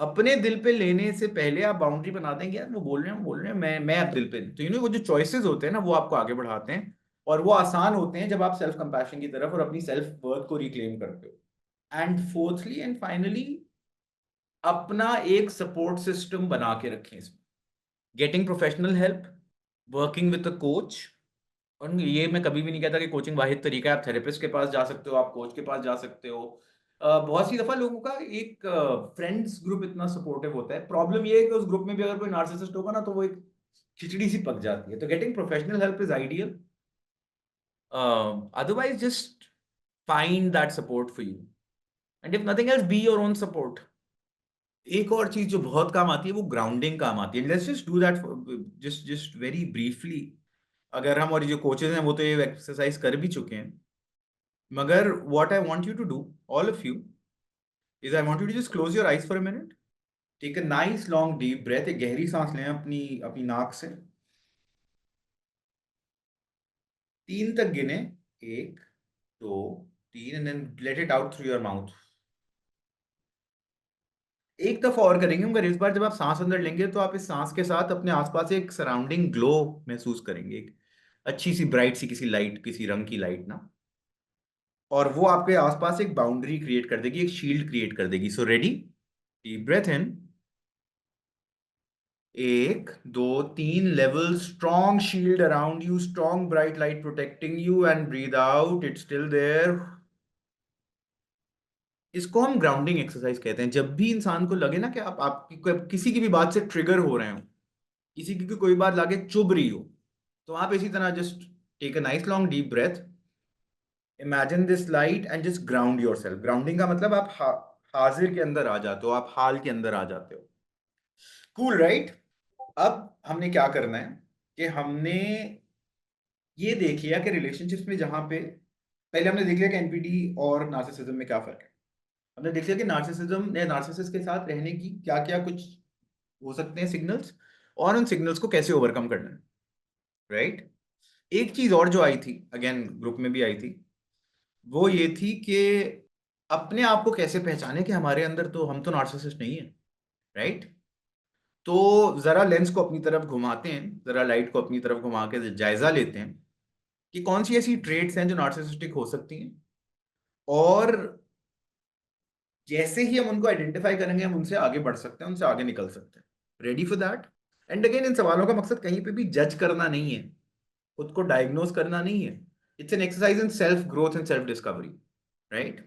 अपने दिल पे लेने से पहले आप बाउंड्री बना देंगे, यार वो बोल रहे हैं, वो बोल रहे हैं, मैं अब दिल पे, तो वो जो चॉइसेस होते हैं ना वो आपको आगे बढ़ाते हैं। और वो आसान होते हैं जब आप सेल्फ कंपैशन की तरफ और अपनी सेल्फ वर्थ को रिक्लेम करते हो। एंड फोर्थली एंड फाइनली, अपना एक सपोर्ट सिस्टम बना के रखें इसमें। Getting professional help, working with a coach. और ये मैं कभी भी नहीं कहता कि कोचिंग वाहिद तरीका है। आप थेरेपिस्ट के पास जा सकते हो, आप कोच के पास जा सकते हो। बहुत सी दफा लोगों का एक फ्रेंड्स ग्रुप इतना सपोर्टिव होता है। प्रॉब्लम ये है कि उस ग्रुप में भी अगर कोई नार्सिसिस्ट होगा ना तो वो एक खिचड़ी सी पक जाती है। तो getting professional help is ideal. Otherwise just find that support for you, and if nothing else be your own support. एक और चीज जो बहुत काम आती है वो ग्राउंडिंग काम आती है। Let's just do that, just just very briefly. अगर हम, और जो कोचेज हैं वो तो ये एक्सरसाइज कर भी चुके हैं, मगर what I want you to do, all of you, is I want you to just close your eyes for a minute. Take a nice long deep breath, एक गहरी सांस लें अपनी अपनी नाक से, 3 तक गिने, 1 2 3, and then let it out through your mouth. एक दफा और करेंगे, मगर इस बार जब आप सांस अंदर लेंगे तो आप इस सांस के साथ अपने आसपास एक सराउंडिंग ग्लो महसूस करेंगे, एक अच्छी सी ब्राइट सी किसी लाइट, किसी रंग की लाइट ना। और वो आपके आसपास एक बाउंड्री क्रिएट कर देगी, एक शील्ड क्रिएट कर देगी। So ready, deep breath in, एक, दो, तीन level, strong shield around you, strong bright light protecting you, and breathe out, it's still there. इसको हम ग्राउंडिंग एक्सरसाइज कहते हैं। जब भी इंसान को लगे ना कि आप आपकी किसी की भी बात से ट्रिगर हो रहे हो, किसी की कोई बात लाके चुभ रही हो, तो आप इसी तरह just take a nice long deep breath, imagine this light and just ground yourself. Grounding का मतलब आप हाजिर के अंदर आ जाते हो, आप हाल के अंदर आ जाते हो। Cool, right? अब हमने क्या करना है कि हमने ये देख लिया कि रिलेशनशिप्स में जहां पे, पहले हमने देख लिया कि एनपीडी और नार्सिसिज्म में क्या फर्क है। हमने देख लिया कि नार्सिसिज्म या नार्सिसिस्ट के साथ रहने की क्या क्या कुछ हो सकते हैं सिग्नल्स, और उन सिग्नल्स को कैसे ओवरकम करना है, राइट? एक चीज और जो आई थी, अगेन ग्रुप में भी आई थी, वो ये थी कि अपने आप को कैसे पहचाने कि हमारे अंदर तो, हम तो नार्सिसिस्ट नहीं है, राइट? तो जरा लेंस को अपनी तरफ घुमाते हैं, जरा लाइट को अपनी तरफ घुमा के जायजा लेते हैं कि कौन सी ऐसी ट्रेट्स हैं जो नार्सिसिस्टिक हो सकती हैं, और जैसे ही हम उनको आइडेंटिफाई करेंगे हम उनसे आगे बढ़ सकते हैं, उनसे आगे निकल सकते हैं। Ready for that? And again, इन सवालों का मकसद कहीं पे भी जज करना नहीं है, खुद को डायग्नोज करना नहीं है। It's an exercise in self growth and self discovery, right?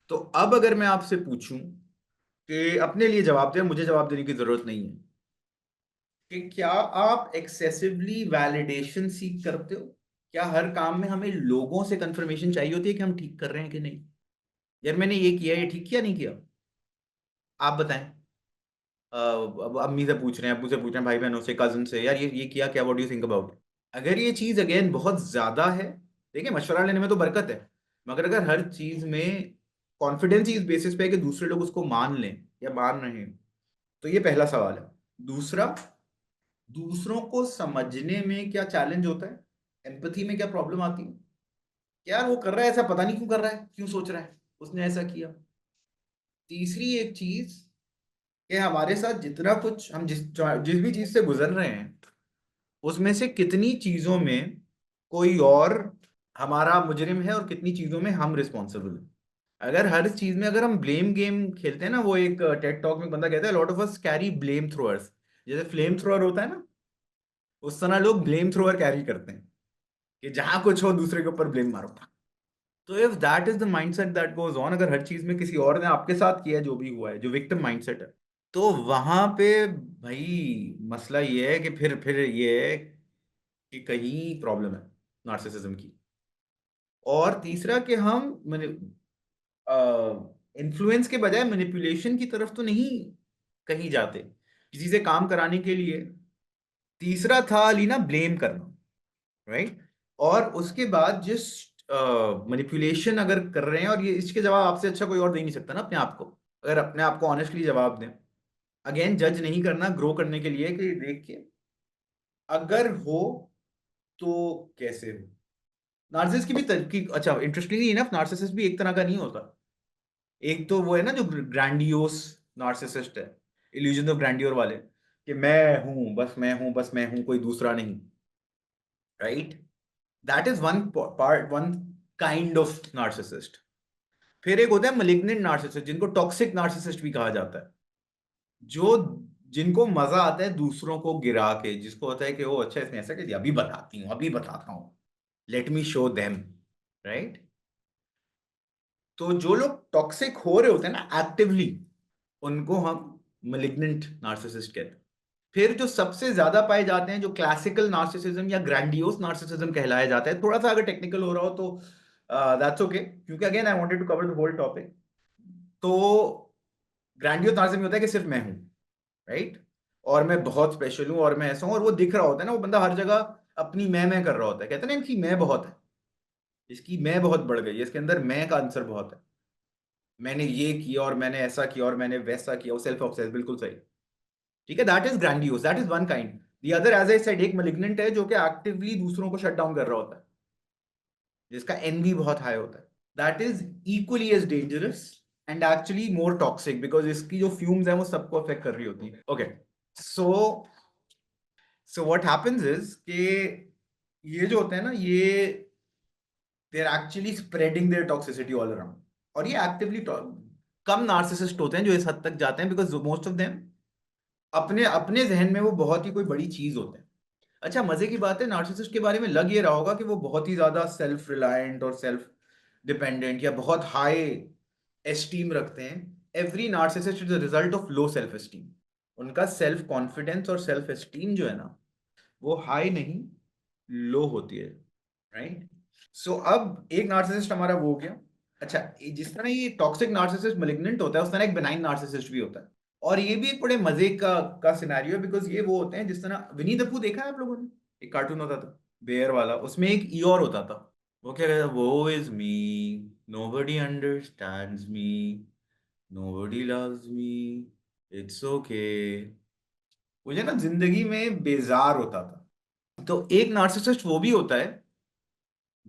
तो अब अगर मैं आपसे पूछूं कि अपने लिए जवाब दें, मुझे जवाब देने की जरूरत नहीं है, कि क्या आप एक्सेसिवली वैलिडेशन सीख करते हो? क्या हर काम में हमें लोगों से कंफर्मेशन चाहिए होती है कि हम ठीक कर रहे हैं कि नहीं? यार मैंने ये किया, ये ठीक किया नहीं किया? आप बताएं। अब अम्मी से पूछ रहे हैं, अब्बू से पूछ रहे हैं, भाई बहनों से, कजन से, यार ये किया क्या, what do you think about? अगर ये चीज अगेन बहुत ज्यादा है, देखिए मशवरा लेने में तो बरकत है, मगर अगर हर चीज में कॉन्फिडेंस ही इस बेसिस पे है कि दूसरे लोग उसको मान लें या मान रहे हैं, तो ये पहला सवाल है। दूसरा, दूसरों को समझने में क्या चैलेंज होता है, एम्पथी में क्या प्रॉब्लम आती है? यार वो कर रहा है ऐसा, पता नहीं क्यों कर रहा है, क्यों सोच रहा है उसने ऐसा किया। तीसरी एक चीज, कि हमारे साथ जितना कुछ हम जिस जिस भी चीज से गुजर रहे हैं, उसमें से कितनी चीजों में कोई और हमारा मुजरिम है और कितनी चीजों में हम रिस्पॉन्सिबल हैं। अगर हर चीज में अगर हम ब्लेम गेम खेलते हैं ना, वो एक टेड टॉक में एक बंदा कहता है, lot of us carry blame throwers. जैसे फ्लेम थ्रोअर होता है ना, उस तरह लोग ब्लेम थ्रोअर कैरी करते हैं, कि जहां कुछ हो दूसरे के ऊपर ब्लेम मारो। तो if that is the mindset that goes on, अगर हर चीज में किसी और ने आपके साथ किया है, जो भी हुआ है, जो विक्टिम माइंडसेट है, तो वहां पे भाई मसला ये है कि फिर ये है कि कहीं प्रॉब्लम है नार्सिसिज्म की। और तीसरा कि हम इन्फ्लुएंस के बजाय मैनिपुलेशन की तरफ तो नहीं कहीं जाते किसी से काम कराने के लिए। तीसरा था लीना ब्लेम करना, राइट? और उसके बाद जिस मैनिपुलेशन अगर कर रहे हैं, और ये इसके जवाब आपसे अच्छा कोई और दे नहीं सकता ना अपने आप को, अगर अपने आप को ऑनेस्टली जवाब दें। अगेन, जज नहीं करना, ग्रो करने के लिए, कि देख के अगर हो तो कैसे हो। नार्सिसिस्ट की भी तरकीब, अच्छा इंटरेस्टिंगली इनफ, नार्सिसिस्ट भी एक तरह का नहीं होता। एक तो वो है ना जो ग्रैंडियोस नार्सिसिस्ट है, इल्यूजन ऑफ ग्रैंडियोर वाले, कि मैं हूं, बस मैं हूं, बस मैं हूं, कोई दूसरा नहीं, right? That is one part, one kind of narcissist. फिर एक होता है मलिग्नेंट नार्सिसिस्ट, जिनको टॉक्सिक नार्सिसिस्ट भी कहा जाता है, जो जिनको मजा आता है दूसरों को गिरा के, जिसको होता है कि वो अच्छा इसने ऐसा कर दिया, अभी बताती हूँ, अभी बताता हूँ, let me show them, right? तो जो लोग टॉक्सिक हो रहे होते हैं ना एक्टिवली, उनको हम मलिग्नेंट नार्सिसिस्ट कहते हैं। फिर जो सबसे ज्यादा पाए जाते हैं, जो क्लासिकल नार्सिसिज्म या ग्रैंडियोस नार्सिसिज्म कहलाया जाता है, थोड़ा सा अगर टेक्निकल हो रहा हो तो दैट्स ओके, क्योंकि again I wanted to cover the whole topic. तो ग्रैंडियोस नार्सिसिज्म होता है कि सिर्फ मैं हूं, राइट? और मैं बहुत स्पेशल हूं, और मैं ऐसा हूं, और वो दिख रहा होता है ना, वो बंदा हर जगह अपनी मैं कर रहा होता है, कहते हैं ना इनकी मैं बहुत है, इसकी मैं बहुत बढ़ गई है, इसके अंदर मैं का आंसर बहुत है, मैंने ये किया और मैंने ऐसा किया और मैंने वैसा किया, वो सेल्फ ऑब्सेस, बिल्कुल सही। ठीक है, that is grandiose, that is one kind. The other, as I said, एक मलिग्नेंट है जो कि एक्टिवली दूसरों को शट डाउन कर रहा होता है, जिसका एनवी बहुत हाई होता है। That is equally as dangerous and actually more toxic, because इसकी जो फ्यूम्स है वो सबको अफेक्ट कर रही होती है। Okay, so so what happens is कि ये जो होते हैं ना, ये they are actually spreading their toxicity all around. और ये एक्टिवली, कम नार्सिसिस्ट होते हैं जो इस हद तक जाते हैं, बिकॉज मोस्ट ऑफ देम अपने अपने जहन में वो बहुत ही कोई बड़ी चीज होते हैं। अच्छा, मजे की बात है, नार्सिसिस्ट के बारे में लग ये रहा होगा कि वो बहुत ही ज्यादा सेल्फ रिलायंट और सेल्फ डिपेंडेंट या बहुत हाई एस्टीम रखते हैं। Every narcissist is the result of low self esteem. उनका सेल्फ कॉन्फिडेंस और सेल्फ एस्टीम जो है ना, वो हाई नहीं, लो होती है। राइट। सो अब एक नार्सिसिस्ट हमारा वो हो गया। अच्छा, जिस तरह ये टॉक्सिक नार्सिसिस्ट मैलिग्नेंट होता है, उस तरह एक बेनाइन नार्सिसिस्ट भी होता है। और ये भी एक बड़े मजे का सिनेरियो है, बिकॉज ये वो होते हैं जिस तरह विनी द पू देखा है आप लोगों ने? एक कार्टून होता था बेयर वाला, उसमें एक ईयर होता था। वो क्या कहता, वो is me, nobody understands me, nobody loves me, it's okay. मुझे ना जिंदगी में बेजार होता था। तो एक नार्सिसिस्ट वो भी होता है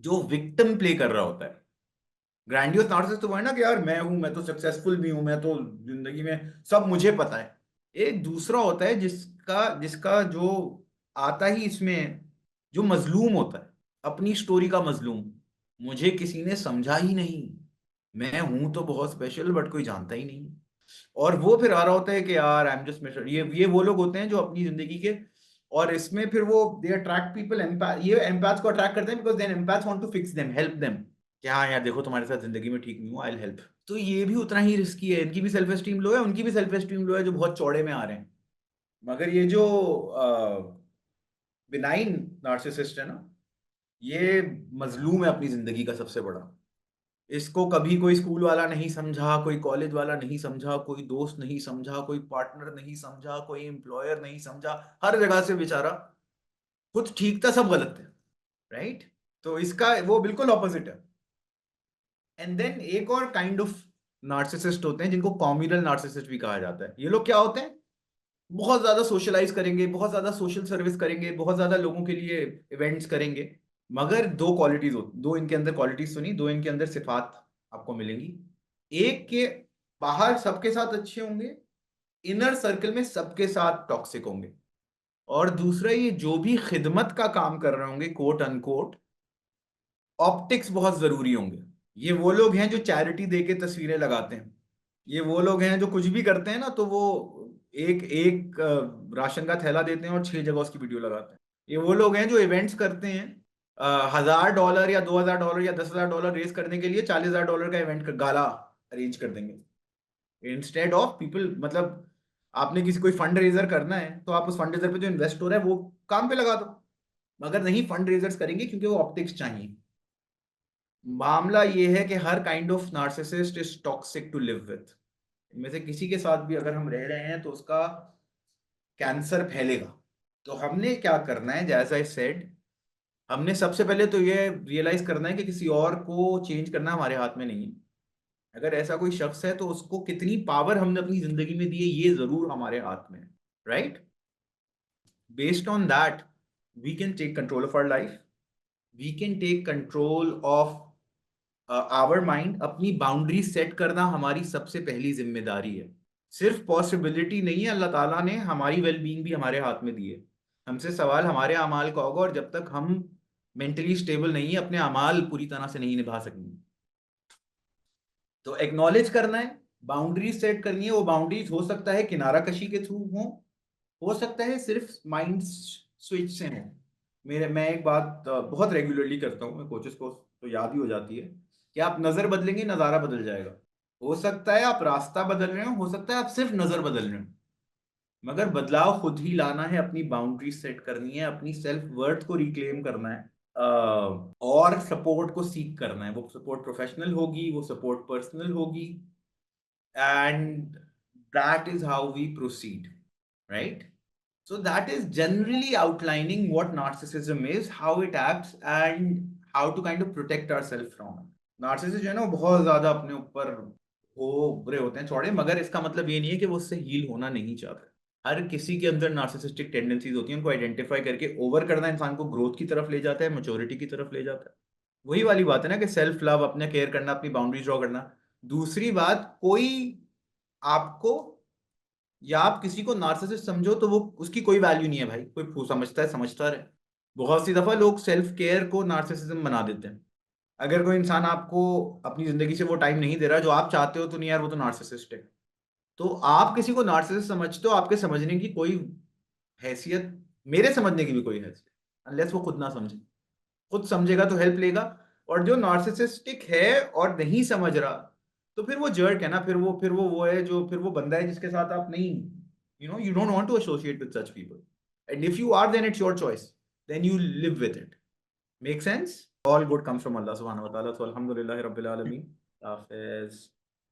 जो विक्टिम प्ले कर रहा होता है। ग्रैंडियोस नार्सिसिस्ट तो वो है ना कि यार मैं हूं, मैं तो सक्सेसफुल भी हूं, मैं तो जिंदगी में सब मुझे पता है। एक दूसरा होता है जिसका जिसका जो आता ही इसमें, जो मजलूम होता है, अपनी स्टोरी का मजलूम। मुझे किसी ने समझा ही नहीं, मैं हूं तो बहुत स्पेशल बट कोई जानता ही नहीं। और वो फिर आ रहा होता है कि यार आई एम जस्ट मिस्टर, ये वो लोग होते हैं जो अपनी जिंदगी के, और इसमें फिर वो दे अट्रैक्ट पीपल, ये एम्पैथ्स को अट्रैक्ट करते हैं because then empaths want to fix them, help them, कि हाँ यार देखो तुम्हारे साथ जिंदगी में ठीक नहीं हुआ, आई विल हेल्प। तो ये भी उतना ही रिस्की है, इनकी भी सेल्फ एस्टीम लो है, उनकी भी सेल्फ एस्टीम लो है, जो बहुत चौड़े में आ रहे हैं। मगर ये जो बिनाइन नार्सिसिस्ट है ना, ये मजलूम है अपनी जिंदगी का सबसे बड़ा। इसको कभी कोई स्कूल वाला नहीं समझा, कोई कॉलेज वाला नहीं समझा, कोई दोस्त नहीं समझा, कोई पार्टनर नहीं समझा, कोई एम्प्लॉयर नहीं समझा। हर जगह से बेचारा खुद ठीक था, सब गलत थे। राइट। तो इसका वो बिल्कुल ऑपोजिट है। एंड देन एक और काइंड ऑफ नार्सिसिस्ट होते हैं जिनको कॉम्यूनल नार्सिसिस्ट भी कहा जाता है। ये लोग क्या होते हैं, बहुत ज्यादा सोशलाइज करेंगे, बहुत ज्यादा सोशल सर्विस करेंगे, बहुत ज्यादा लोगों के लिए इवेंट्स करेंगे। मगर दो क्वालिटीज हो, दो इनके अंदर क्वालिटीज सुनी, दो इनके अंदर सिफात आपको मिलेंगी। एक के बाहर सबके साथ अच्छे होंगे, इनर सर्कल में सबके साथ टॉक्सिक होंगे। और दूसरा, ये जो भी खिदमत का काम कर रहे होंगे, कोट अनकोट, ऑप्टिक्स बहुत जरूरी होंगे। ये वो लोग हैं जो चैरिटी दे के तस्वीरें लगाते हैं। ये वो लोग हैं जो कुछ भी करते हैं ना, तो वो एक एक राशन का थैला देते हैं और 6 जगह उसकी वीडियो लगाते हैं। ये वो लोग हैं जो इवेंट्स करते हैं, $1,000 या $2,000 या $10,000 रेस करने के लिए $40,000 का इवेंट का गाला अरेंज कर देंगे। इंस्टेड ऑफ पीपल, मतलब आपने किसी कोई फंड रेजर करना है तो आप उस फंड रेजर पे जो इन्वेस्ट हो रहा है वो काम पे लगा दो। मगर नहीं, फंड रेजर्स करेंगे क्योंकि वो ऑप्टिक्स चाहिए। मामला ये है कि हर kind of narcissist is toxic to live with. इनमें से किसी के साथ भी अगर हम रह रहे हैं तो उसका कैंसर फैलेगा। तो हमने क्या करना है, जैसा आई सेड, हमने सबसे पहले तो ये रियलाइज करना है कि किसी और को चेंज करना हमारे हाथ में नहीं है। अगर ऐसा कोई शख्स है तो उसको कितनी पावर हमने अपनी जिंदगी में दी है, ये जरूर हमारे हाथ में है। Right. Based on that we can take control of our life, we can take control of our mind. अपनी बाउंड्री सेट करना हमारी सबसे पहली जिम्मेदारी है। सिर्फ पॉसिबिलिटी नहीं है, अल्लाह ताला ने हमारी वेलबींग भी हमारे हाथ में दी है। हमसे सवाल हमारे अमाल का होगा, और जब तक हम मेंटली स्टेबल नहीं है, अपने अमाल पूरी तरह से नहीं निभा सकेंगे। तो एक्नॉलेज करना है, बाउंड्रीज सेट करनी है। वो बाउंड्रीज हो सकता है किनारा कशी के थ्रू हो सकता है सिर्फ माइंड स्विच से हो। मैं एक बात बहुत रेगुलरली करता हूँ, मैं कोचेस को तो याद ही हो जाती है कि आप नजर बदलेंगे नजारा बदल जाएगा। हो सकता है आप रास्ता बदल रहे हो सकता है आप सिर्फ नजर बदल रहे हो, मगर बदलाव खुद ही लाना है, अपनी बाउंड्री सेट करनी है, अपनी सेल्फ वर्थ को रिक्लेम करना है। और सपोर्ट को सीख करना है। वो सपोर्ट प्रोफेशनल होगी, वो सपोर्ट पर्सनल होगी, and that is how we proceed. Right. So that is generally outlining what narcissism is, how it acts, and how to kind of protect ourselves from it. Narcissist जो है ना, वो बहुत ज्यादा अपने ऊपर हो रहे होते हैं चौड़े, मगर इसका मतलब ये नहीं है कि वो उससे हील होना नहीं चाहते। हर किसी के अंदर नार्सिसिस्टिक टेंडेंसीज होती हैं, उनको आइडेंटिफाई करके ओवर करना इंसान को ग्रोथ की तरफ ले जाता है, मैच्योरिटी की तरफ ले जाता है। वही वाली बात है ना कि सेल्फ लव, अपने केयर करना, अपनी बाउंड्रीज ड्रॉ करना। दूसरी बात, कोई आपको या आप किसी को नार्सिसिस्ट समझो तो वो उसकी कोई वैल्यू नहीं है भाई, कोई समझता है समझता रहे। बहुत सी दफा लोग सेल्फ केयर को नार्सिसिज्म बना देते हैं। अगर कोई इंसान आपको अपनी जिंदगी से वो टाइम नहीं दे रहा जो आप चाहते हो, तो नहीं यार वो तो नार्सिसिस्ट है। तो आप किसी को नार्सिसिस्ट समझते हो, आपके समझने की कोई हैसियत, मेरे समझने की भी कोई हैसियत, अनलेस वो खुद ना समझे। खुद समझेगा तो हेल्प लेगा। और जो नार्सिसिस्टिक है और नहीं समझ रहा, तो फिर वो जर्क है ना, फिर वो है जो, फिर वो बंदा है जिसके साथ आप नहीं, you don't want to associate with such people. And if you are, then it's your choice, then you live with it. Make sense? All good comes from अल्लाह सुब्हानहू व तआला, सो अल्हम्दुलिल्लाहि रब्बिल आलमीन। हाफिज।